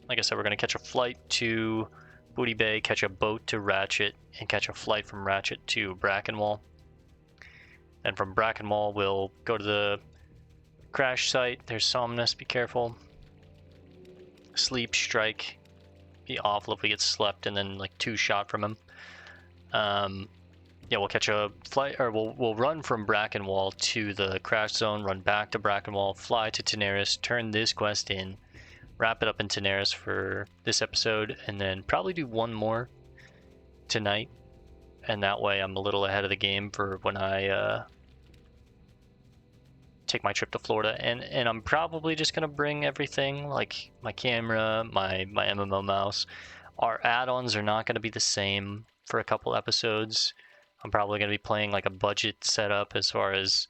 Like I said, we're going to catch a flight to Booty Bay, catch a boat to Ratchet, and catch a flight from Ratchet to Brackenwall. Then from Brackenwall, we'll go to the crash site. There's Somnus, be careful. Sleep, strike. Be awful if we get slept and then like 2 shot from him. Yeah, we'll catch a flight, or we'll run from Brackenwall to the crash zone, run back to Brackenwall, fly to Teneris, turn this quest in, wrap it up in Teneris for this episode, and then probably do one more tonight. And that way I'm a little ahead of the game for when I take my trip to Florida, and I'm probably just gonna bring everything, like my camera, my MMO mouse. Our add-ons are not gonna be the same for a couple episodes. I'm probably gonna be playing like a budget setup as far as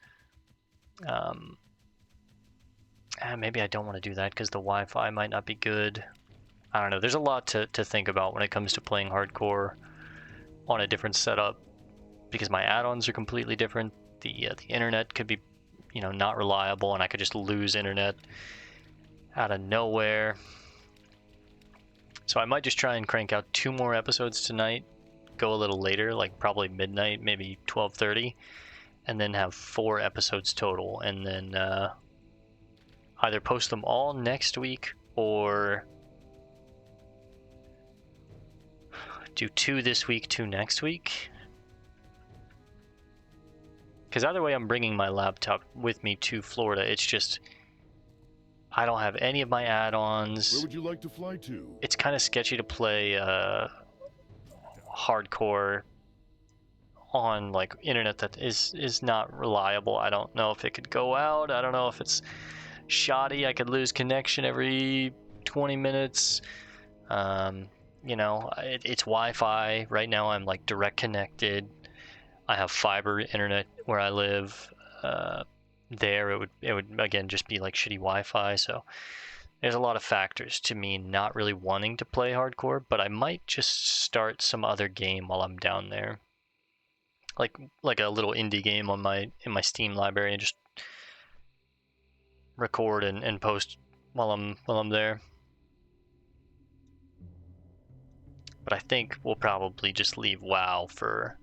maybe I don't want to do that because the Wi-Fi might not be good. I don't know. There's a lot to think about when it comes to playing hardcore on a different setup, because my add-ons are completely different. The internet could be, not reliable, and I could just lose internet out of nowhere. So I might just try and crank out 2 more episodes tonight, go a little later, like probably midnight, maybe 12:30, and then have 4 episodes total, and then either post them all next week or do 2 this week, 2 next week. Because either way, I'm bringing my laptop with me to Florida. It's just, I don't have any of my add-ons. Where would you like to fly to? It's kind of sketchy to play hardcore on like internet that is not reliable. I don't know if it could go out. I don't know if it's shoddy. I could lose connection every 20 minutes. It's Wi-Fi. Right now I'm like direct connected. I have fiber internet where I live. There it would again just be like shitty Wi-Fi. So there's a lot of factors to me not really wanting to play hardcore, but I might just start some other game while I'm down there. Like a little indie game in my Steam library, and just record and post while I'm there. But I think we'll probably just leave WoW for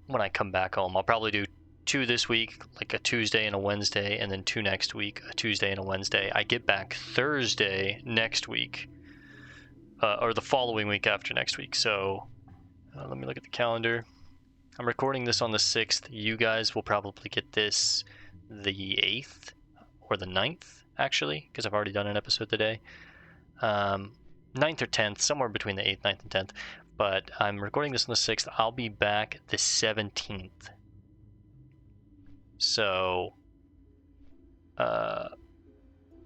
when I come back home. I'll probably do 2 this week, like a Tuesday and a Wednesday, and then 2 next week, a Tuesday and a Wednesday. I get back Thursday next week, or the following week after next week. So let me look at the calendar. I'm recording this on the 6th. You guys will probably get this the 8th or the 9th, actually, because I've already done an episode today. 9th or 10th, somewhere between the 8th, 9th, and 10th. But I'm recording this on the 6th. I'll be back the 17th. So, the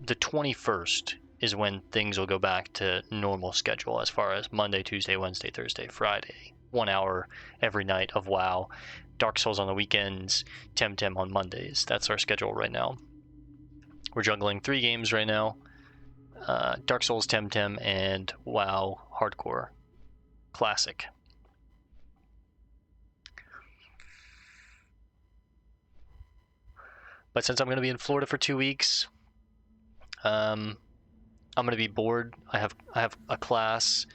21st is when things will go back to normal schedule as far as Monday, Tuesday, Wednesday, Thursday, Friday. 1 hour every night of WoW. Dark Souls on the weekends, Temtem on Mondays. That's our schedule right now. We're juggling 3 games right now. Dark Souls, Temtem, and WoW Hardcore Classic. But since I'm going to be in Florida for 2 weeks, I'm going to be bored. I have a class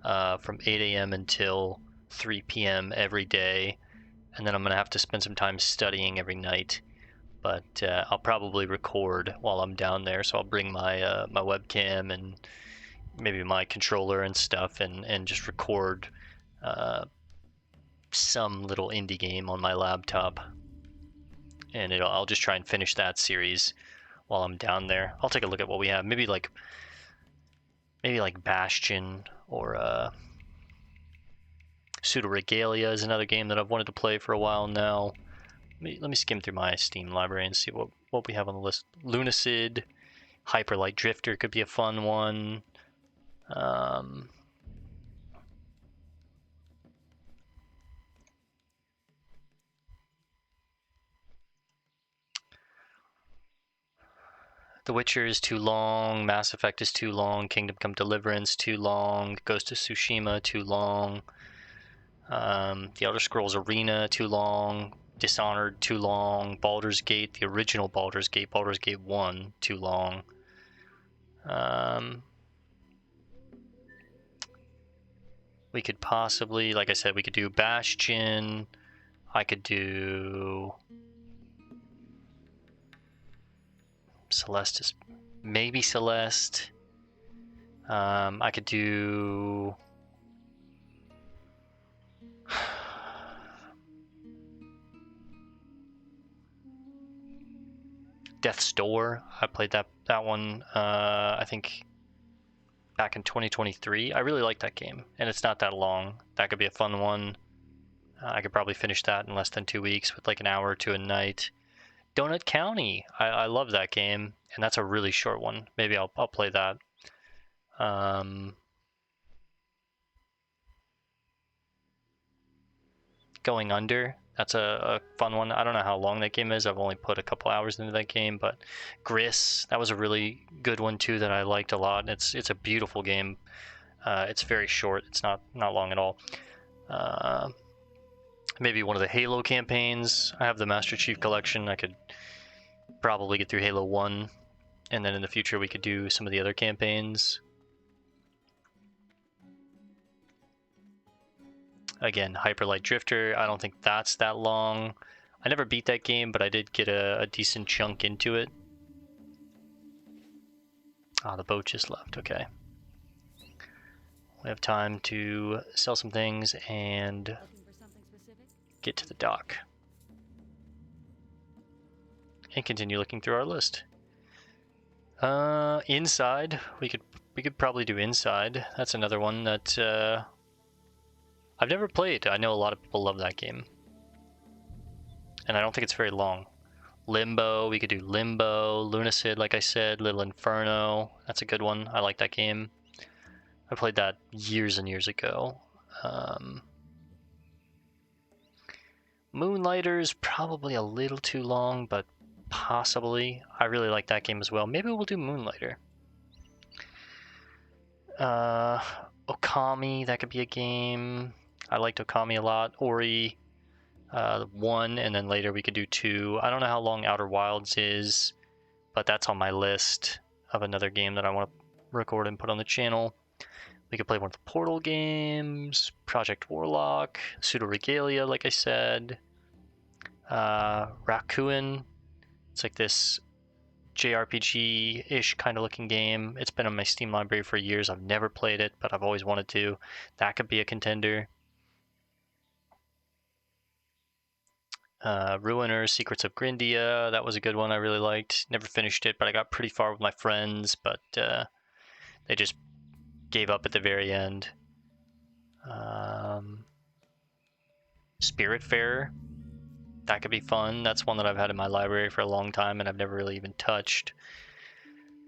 from 8 a.m. until 3 p.m. every day, and then I'm going to have to spend some time studying every night. But I'll probably record while I'm down there, so I'll bring my my webcam and maybe my controller and stuff, and just record some little indie game on my laptop. And I'll just try and finish that series while I'm down there. I'll take a look at what we have. Maybe like Bastion or Pseudo Regalia is another game that I've wanted to play for a while now. Let me skim through my Steam library and see what we have on the list. Lunacid, Hyperlight Drifter could be a fun one. The Witcher is too long, Mass Effect is too long, Kingdom Come Deliverance too long, Ghost of Tsushima too long, The Elder Scrolls Arena too long, Dishonored too long, Baldur's Gate, the original Baldur's Gate 1 too long. We could possibly, like I said, we could do Bastion. I could do Celeste, maybe Celeste. I could do Death's Door. I played that one, I think, back in 2023. I really like that game, and it's not that long. That could be a fun one. I could probably finish that in less than 2 weeks with like an hour or 2 a night. Donut County. I love that game, and that's a really short one. Maybe I'll play that. Going Under. That's a fun one. I don't know how long that game is. I've only put a couple hours into that game, but Gris, that was a really good one too that I liked a lot. It's a beautiful game. It's very short. It's not long at all. Maybe one of the Halo campaigns. I have the Master Chief Collection. I could probably get through Halo 1, and then in the future we could do some of the other campaigns. Again, Hyper Light Drifter, I don't think that's that long. I never beat that game, but I did get a decent chunk into it. Ah, the boat just left, okay. We have time to sell some things and get to the dock. And continue looking through our list. Inside, we could probably do Inside. That's another one that I've never played. I know a lot of people love that game. And I don't think it's very long. Limbo, we could do Limbo. Lunacid, like I said. Little Inferno, that's a good one. I like that game. I played that years and years ago. Moonlighter's probably a little too long, but possibly. I really like that game as well. Maybe we'll do Moonlighter. Okami, that could be a game. I liked Okami a lot. Ori, 1, and then later we could do 2. I don't know how long Outer Wilds is, but that's on my list of another game that I want to record and put on the channel. We could play one of the Portal games, Project Warlock, Pseudo Regalia, like I said. Raccoon. It's like this JRPG-ish kind of looking game. It's been on my Steam library for years. I've never played it, but I've always wanted to. That could be a contender. Ruiner, Secrets of Grindia. That was a good one I really liked. Never finished it, but I got pretty far with my friends, but they just gave up at the very end. Spiritfarer. That could be fun. That's one that I've had in my library for a long time and I've never really even touched.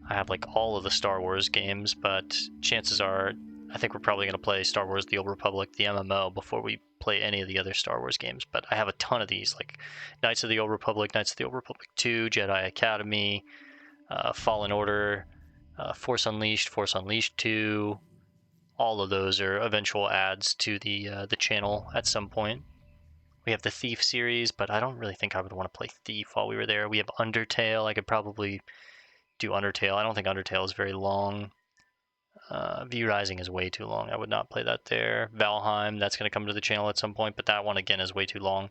I have like all of the Star Wars games, but chances are I think we're probably going to play Star Wars The Old Republic, the MMO, before we play any of the other Star Wars games. But I have a ton of these, like Knights of the Old Republic, Knights of the Old Republic 2, Jedi Academy, Fallen Order, Force Unleashed 2. All of those are eventual adds to the channel at some point. We have the Thief series, but I don't really think I would want to play Thief while we were there. We have Undertale. I could probably do Undertale. I don't think Undertale is very long. V Rising is way too long. I would not play that there. Valheim, that's going to come to the channel at some point, but that one, again, is way too long.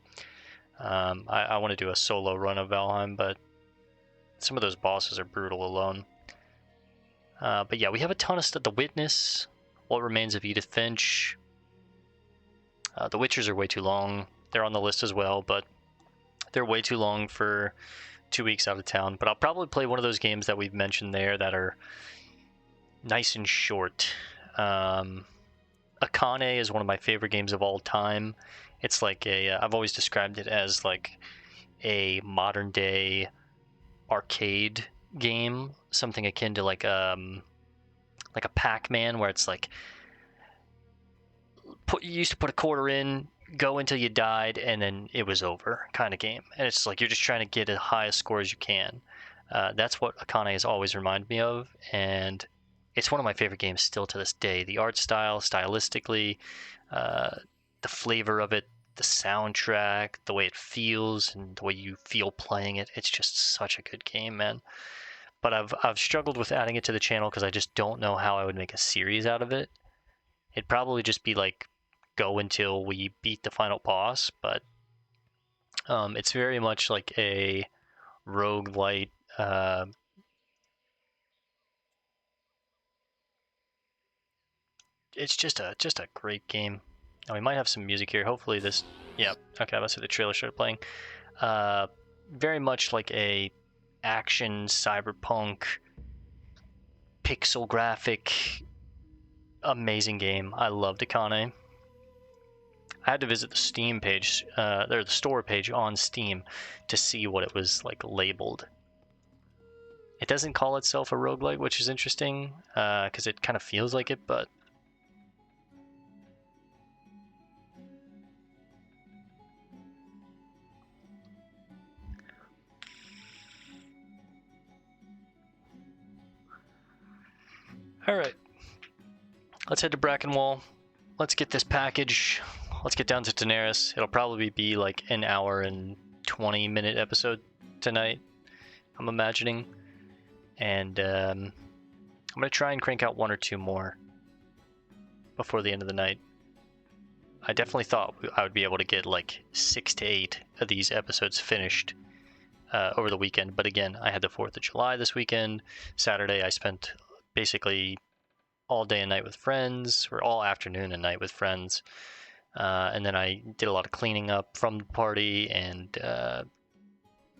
I want to do a solo run of Valheim, but some of those bosses are brutal alone. But yeah, we have a ton of stuff. The Witness, What Remains of Edith Finch. The Witchers are way too long. They're on the list as well, but they're way too long for 2 weeks out of town. But I'll probably play one of those games that we've mentioned there that are nice and short. Akane is one of my favorite games of all time. It's like I've always described it as like a modern day arcade game, something akin to like a Pac-Man, where it's like you used to put a quarter in, go until you died, and then it was over kind of game. And it's like you're just trying to get as high a score as you can. That's what Akane has always reminded me of, and it's one of my favorite games still to this day. The art style, stylistically, the flavor of it, the soundtrack, the way it feels, and the way you feel playing it. It's just such a good game, man. But I've struggled with adding it to the channel because I just don't know how I would make a series out of it. It'd probably just be like go until we beat the final boss, but it's very much like a roguelite. It's just a great game. Now we might have some music here. Hopefully this. Yeah. Okay. Let's see. The trailer started playing. Very much like a action cyberpunk pixel graphic amazing game. I loved Akane. I had to visit the Steam page, or the store page on Steam, to see what it was like labeled. It doesn't call itself a roguelike, which is interesting, because it kind of feels like it, but alright. Let's head to Brackenwall. Let's get this package. Let's get down to Daenerys. It'll probably be like an hour and 20-minute episode tonight, I'm imagining. And I'm going to try and crank out 1 or 2 more before the end of the night. I definitely thought I would be able to get like 6 to 8 of these episodes finished over the weekend. But again, I had the 4th of July this weekend. Saturday, I spent basically all day and night with friends, or all afternoon and night with friends. And then I did a lot of cleaning up from the party and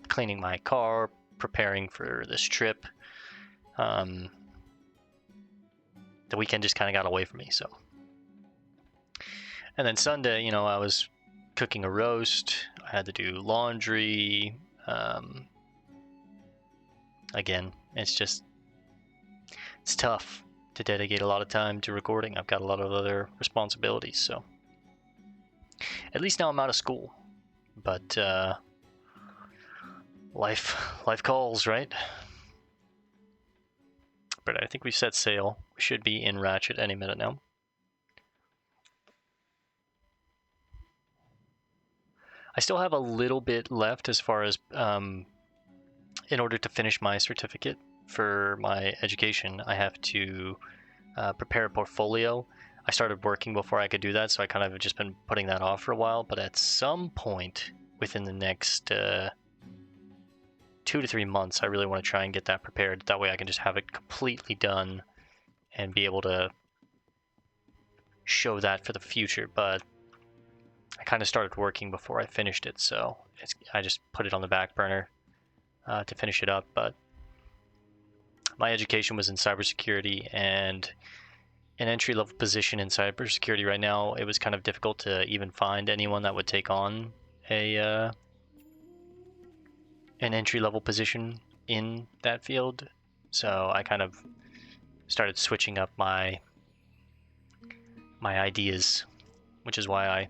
cleaning my car, preparing for this trip. The weekend just kind of got away from me, so. And then Sunday, you know, I was cooking a roast. I had to do laundry. Again, it's tough to dedicate a lot of time to recording. I've got a lot of other responsibilities, so. At least now I'm out of school. But life calls, right? But I think we've set sail. We should be in Ratchet any minute now. I still have a little bit left as far as in order to finish my certificate for my education, I have to prepare a portfolio. I started working before I could do that, so I kind of have just been putting that off for a while, but at some point within the next 2 to 3 months, I really want to try and get that prepared. That way I can just have it completely done and be able to show that for the future, but I kind of started working before I finished it, so I just put it on the back burner to finish it up. But my education was in cybersecurity, and an entry-level position in cybersecurity right now, it was kind of difficult to even find anyone that would take on an entry-level position in that field. So I kind of started switching up my ideas, which is why I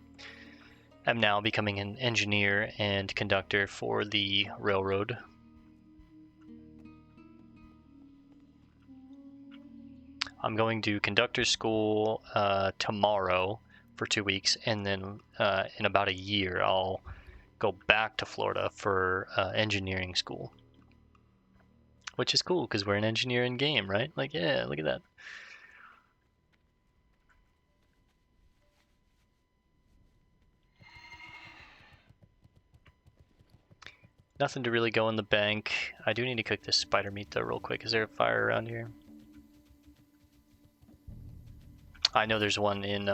am now becoming an engineer and conductor for the railroad. I'm going to conductor school tomorrow for 2 weeks, and then in about a year I'll go back to Florida for engineering school, which is cool because we're an engineer in game, right? Like, yeah, look at that. Nothing to really go in the bank. I do need to cook this spider meat though real quick. Is there a fire around here? I know there's one in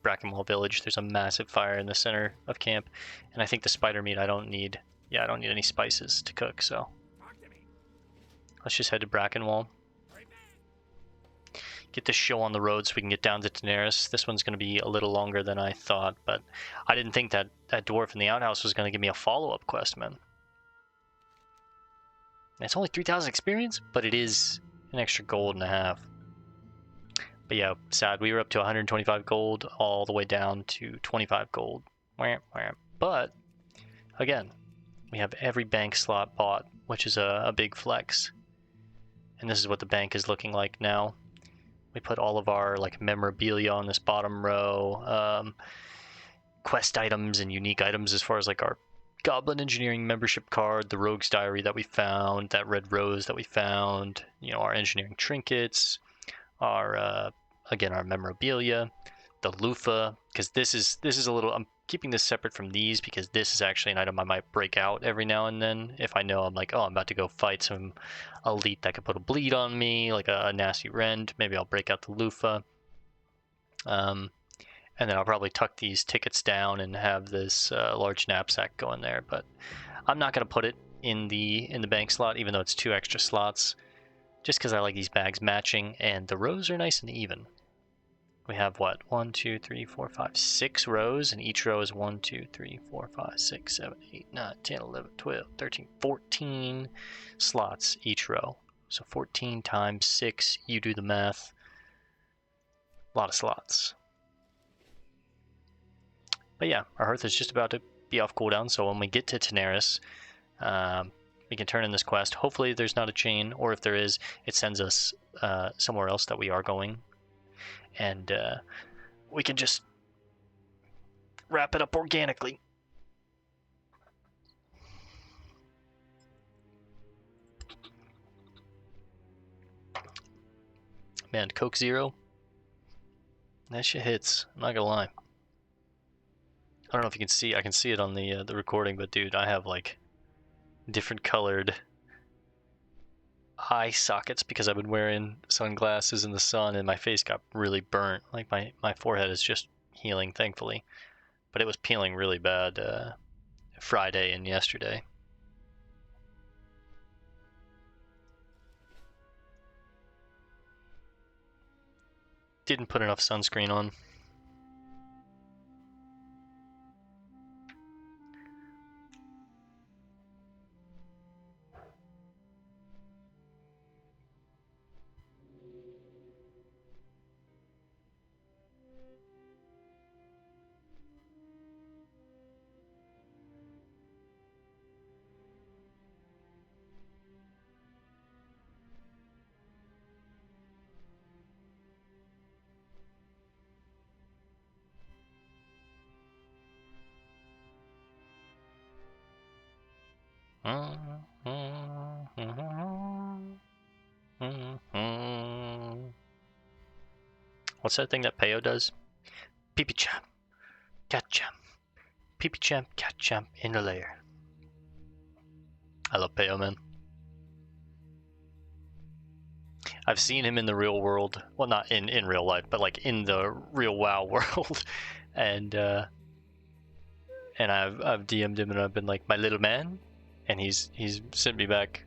Brackenwall Village. There's a massive fire in the center of camp, and I think the spider meat I don't need any spices to cook, so let's just head to Brackenwall. Get this show on the road so we can get down to Daenerys. This one's going to be a little longer than I thought, but I didn't think that dwarf in the outhouse was going to give me a follow-up quest, man. It's only 3,000 experience, but it is an extra gold and a half. But yeah, sad. We were up to 125 gold all the way down to 25 gold. But, again, we have every bank slot bought, which is a big flex. And this is what the bank is looking like now. We put all of our like memorabilia on this bottom row, quest items and unique items as far as like our Goblin Engineering membership card, the Rogue's Diary that we found, that red rose that we found, you know, our engineering trinkets, our again our memorabilia, the loofah, because this is a little, I'm keeping this separate from these because this is actually an item I might break out every now and then if I know I'm like, oh, I'm about to go fight some elite that could put a bleed on me, like a nasty rend. Maybe I'll break out the loofah, and then I'll probably tuck these tickets down and have this large knapsack go in there. But I'm not going to put it in the bank slot, even though it's 2 extra slots, just because I like these bags matching, and the rows are nice and even. We have what? 1, 2, 3, 4, 5, 6 rows, and each row is 1, 2, 3, 4, 5, 6, 7, 8, 9, 10, 11, 12, 13, 14 slots each row. So 14 times 6, you do the math. A lot of slots. But yeah, our hearth is just about to be off cooldown, so when we get to Tenaris, we can turn in this quest. Hopefully there's not a chain, or if there is, it sends us somewhere else that we are going. And we can just wrap it up organically. Man, Coke Zero, that shit hits. I'm not gonna lie. I don't know if you can see. I can see it on the recording, but dude, I have like different colored eye sockets because I've been wearing sunglasses in the sun, and my face got really burnt. Like my forehead is just healing, thankfully, but it was peeling really bad Friday and yesterday. Didn't put enough sunscreen on. What's that thing that Peo does? Pee-pee champ, cat champ, pee-pee champ, cat champ in the lair. I love Peo, man. I've seen him in the real world. Well, not in real life, but like in the real WoW world. And I've DM'd him and I've been like, my little man, and he's sent me back,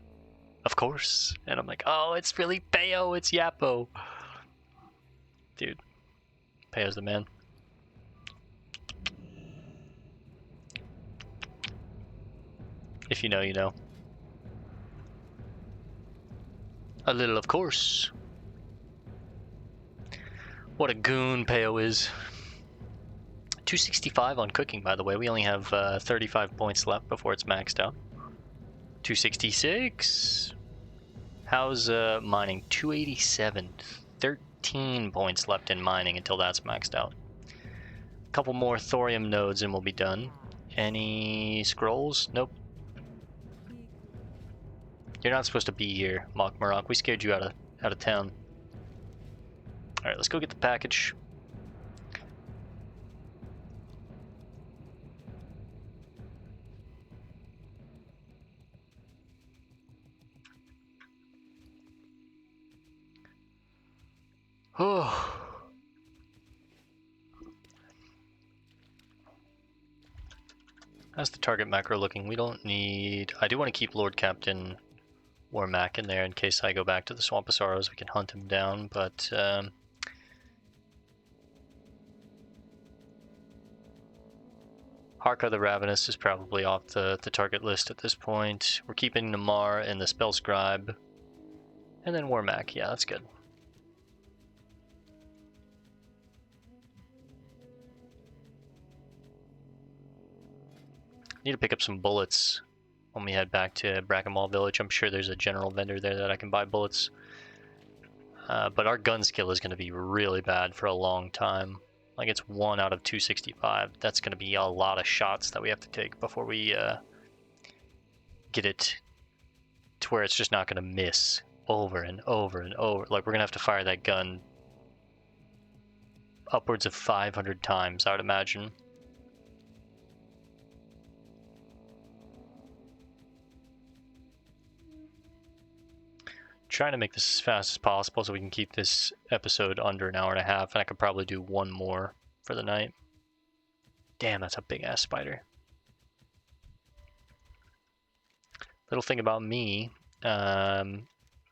of course. And I'm like, oh, it's really Peo, it's Yappo. Dude, Peo's the man. If you know, you know. A little, of course. What a goon Peo is. 265 on cooking, by the way. We only have 35 points left before it's maxed out. 266. How's mining? 287. 13 points left in mining until that's maxed out. A couple more thorium nodes and we'll be done. Any scrolls? Nope. You're not supposed to be here, Mock Marok. We scared you out of town. All right, let's go get the package. Oh. How's the target macro looking? We don't need... I do want to keep Lord Captain Warmac in there in case I go back to the Swamp of Sorrows. We can hunt him down, but... Harka the Ravenous is probably off the target list at this point. We're keeping Namar and the Spell Scribe. And then Warmac. Yeah, that's good. Need to pick up some bullets when we head back to Brackenmall Village. I'm sure there's a general vendor there that I can buy bullets. But our gun skill is going to be really bad for a long time. Like, it's 1 out of 265. That's going to be a lot of shots that we have to take before we get it to where it's just not going to miss over and over and over. Like, we're going to have to fire that gun upwards of 500 times, I would imagine. Trying to make this as fast as possible so we can keep this episode under an hour and a half, and I could probably do one more for the night. Damn, that's a big ass spider. Little thing about me,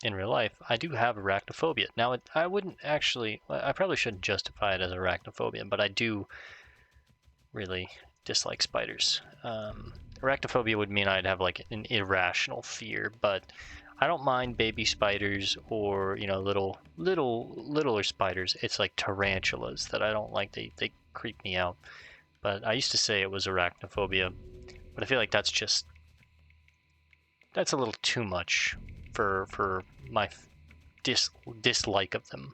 in real life, I do have arachnophobia. Now, I wouldn't actually, I probably shouldn't justify it as arachnophobia, but I do really dislike spiders. Arachnophobia would mean I'd have like an irrational fear, but I don't mind baby spiders or, you know, littler spiders. It's like tarantulas that I don't like. They creep me out. But I used to say it was arachnophobia, but I feel like that's a little too much for my dislike of them.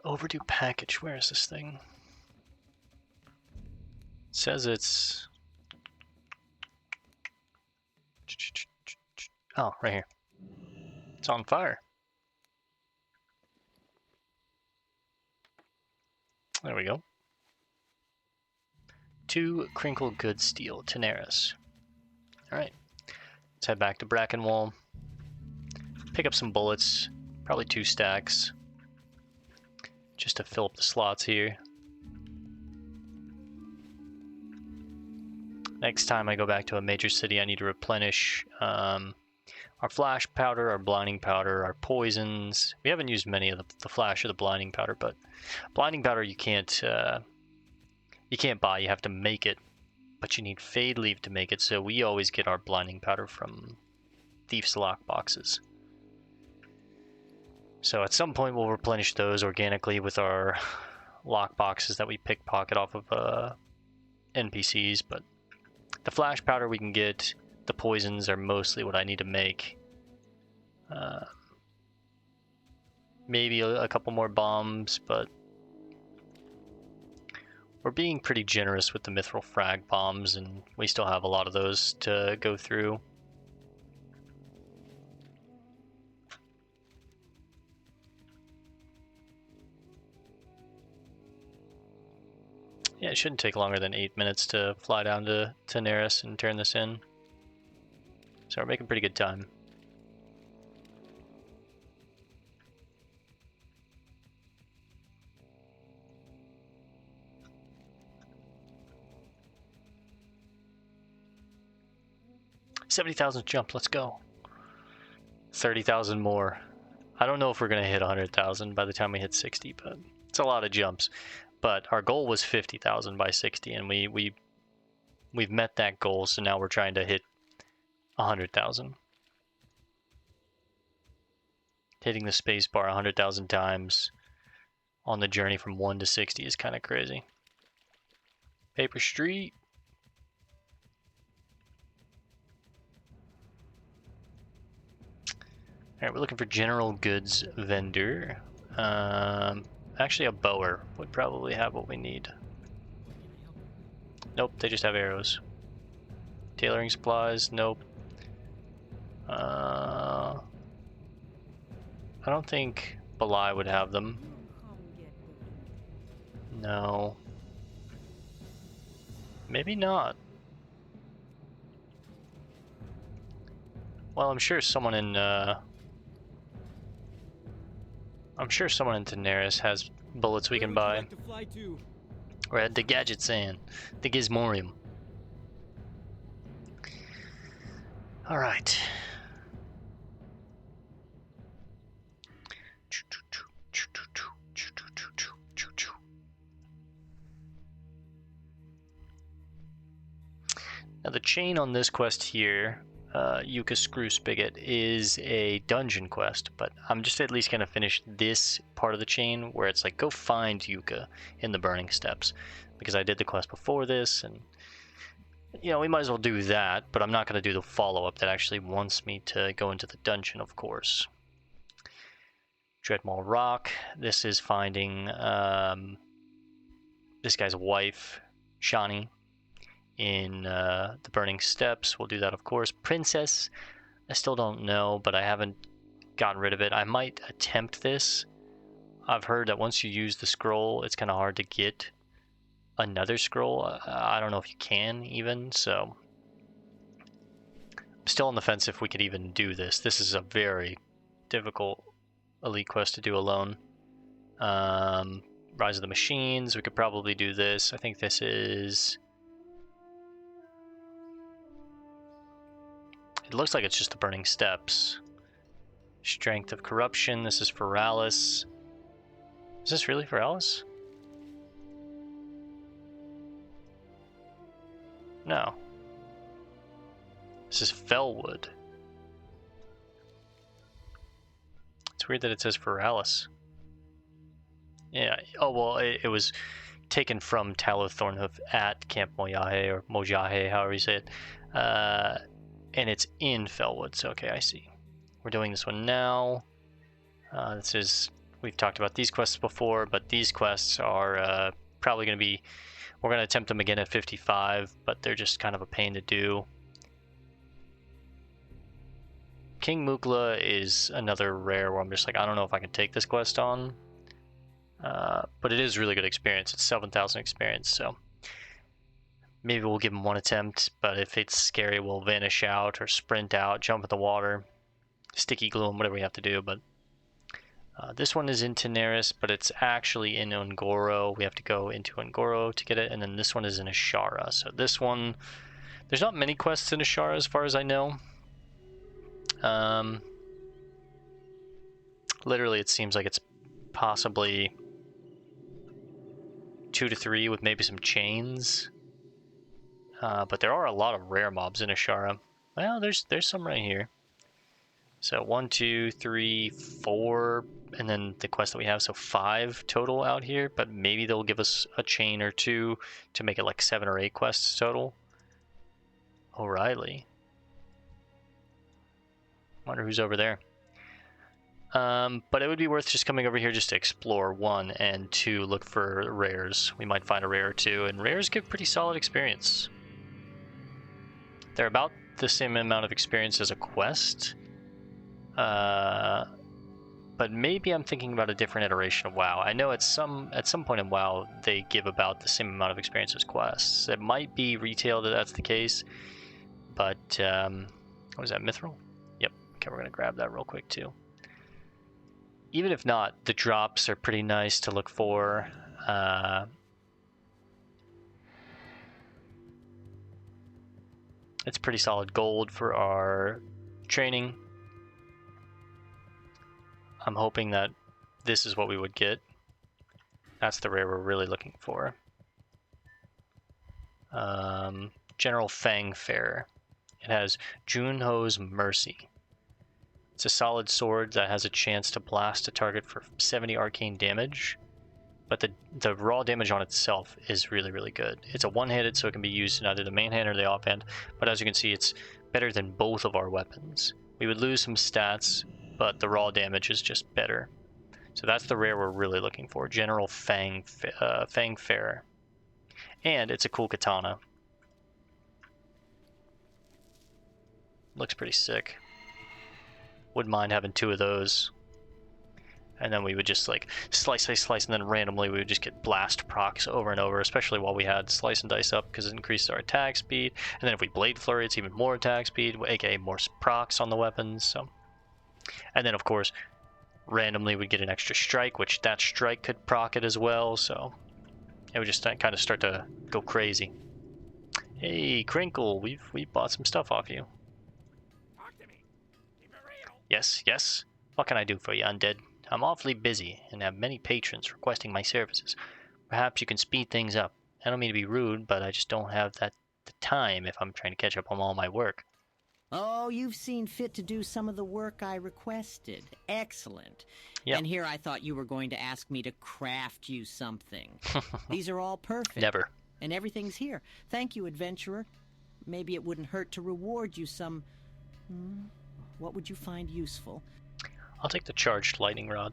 Overdue package. Where is this thing? It says it's... Oh, right here. It's on fire. There we go. 2 Krinkle Goodsteel, Tenaris. Alright. Let's head back to Brackenwall. Pick up some bullets. Probably 2 stacks. Just to fill up the slots here. Next time I go back to a major city, I need to replenish our flash powder, our blinding powder, our poisons. We haven't used many of the flash or the blinding powder, but blinding powder you can't buy. You have to make it, but you need Fade Leaf to make it. So we always get our blinding powder from Thief's lock boxes. So at some point we'll replenish those organically with our lock boxes that we pickpocket off of NPCs, but the flash powder we can get. The poisons are mostly what I need to make. Maybe a couple more bombs, but we're being pretty generous with the mithril frag bombs, and we still have a lot of those to go through. Yeah, it shouldn't take longer than 8 minutes to fly down to Tenaris and turn this in. So we're making pretty good time. $70,000 jump, let's go. 30,000 more. I don't know if we're gonna hit 100,000 by the time we hit 60, but it's a lot of jumps. But our goal was 50,000 by 60, and we've met that goal. So now we're trying to hit 100,000. Hitting the space bar 100,000 times on the journey from 1 to 60 is kind of crazy. Paper Street. Alright, we're looking for general goods vendor. Actually, a bower would probably have what we need. Nope, they just have arrows. Tailoring supplies, nope. I don't think Balai would have them. No. Maybe not. Well, I'm sure someone in Tenaris has bullets we can buy. We're at the Gadget Sand, the Gizmorium. Alright. Now the chain on this quest here, Yucca Screw Spigot, is a dungeon quest, but I'm just at least going to finish this part of the chain where it's like, go find Yucca in the Burning Steps, because I did the quest before this, and you know, we might as well do that, but I'm not going to do the follow-up that actually wants me to go into the dungeon, of course. Dreadmaw Rock, this is finding this guy's wife, Shani, in the Burning Steps. We'll do that, of course. Princess, I still don't know, but I haven't gotten rid of it. I might attempt this. I've heard that once you use the scroll, it's kind of hard to get another scroll. I don't know if you can even, so I'm still on the fence if we could even do this. This is a very difficult elite quest to do alone. Rise of the Machines, we could probably do this. I think this is It looks like it's just the Burning Steps. Strength of Corruption. This is for Alice. Is this really for Alice? No. This is Fellwood. It's weird that it says for Alice. Yeah. Oh, well, it was taken from Tallow Thornhoof at Camp Moyahe, or Mojahe, however you say it. And it's in Fellwood, so okay, I see. We're doing this one now. This is, we've talked about these quests before, but these quests are probably going to be, we're going to attempt them again at 55, but they're just kind of a pain to do. King Mukla is another rare where I'm just like, I don't know if I can take this quest on. But it is really good experience. It's 7,000 experience, so maybe we'll give him one attempt, but if it's scary, we'll vanish out or sprint out, jump in the water, sticky glue him, whatever we have to do. But this one is in Tenaris, but it's actually in Ungoro. We have to go into Ungoro to get it, and then this one is in Ashara. So this one, there's not many quests in Ashara as far as I know. Literally, it seems like it's possibly 2 to 3 with maybe some chains. But there are a lot of rare mobs in Ashara. Well, there's some right here. So 1, 2, 3, 4, and then the quest that we have, so 5 total out here. But maybe they'll give us a chain or 2 to make it like 7 or 8 quests total. O'Reilly. Wonder who's over there. But it would be worth just coming over here just to explore, 1, and 2, look for rares. We might find a rare or 2, and rares give pretty solid experience. They're about the same amount of experience as a quest. But maybe I'm thinking about a different iteration of WoW. I know at some point in WoW, they give about the same amount of experience as quests. It might be retail that that's the case, but, what is that, Mithril? Yep, okay, we're gonna grab that real quick too. Even if not, the drops are pretty nice to look for. It's pretty solid gold for our training. I'm hoping that this is what we would get. That's the rare we're really looking for. General Fangfarer. It has Junho's Mercy. It's a solid sword that has a chance to blast a target for 70 arcane damage, but the raw damage on itself is really, really good. It's a one-handed, so it can be used in either the main hand or the offhand, but as you can see, it's better than both of our weapons. We would lose some stats, but the raw damage is just better. So that's the rare we're really looking for, General Fangfarer. And it's a cool katana. Looks pretty sick. Wouldn't mind having 2 of those. And then we would just like slice, and then randomly we would just get blast procs over and over, especially while we had slice and dice up because it increases our attack speed. And then if we blade flurry, it's even more attack speed, aka more procs on the weapons. So, and then of course, randomly we'd get an extra strike, which that strike could proc it as well. So it would just kind of start to go crazy. Hey, Krinkle, we bought some stuff off you. Yes, yes. What can I do for you, undead? I'm awfully busy and have many patrons requesting my services. Perhaps you can speed things up. I don't mean to be rude, but I just don't have the time if I'm trying to catch up on all my work. Oh, you've seen fit to do some of the work I requested. Excellent. Yep. And here I thought you were going to ask me to craft you something. These are all perfect. Never. And everything's here. Thank you, adventurer. Maybe it wouldn't hurt to reward you some... What would you find useful? I'll take the charged lightning rod.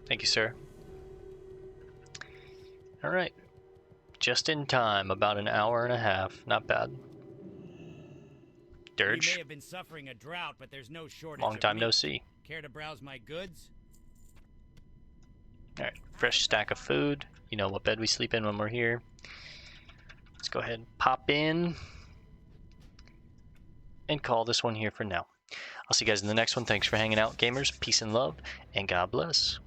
Thank you, sir. Alright. Just in time, about an hour and a half. Not bad. Dirge. We may have been suffering a drought, but there's no shortage. Long time of no meat. see. Care to browse my goods? Alright, fresh stack of food. You know what bed we sleep in when we're here. Let's go ahead and pop in and call this one here for now. I'll see you guys in the next one. Thanks for hanging out, gamers. Peace and love, and God bless.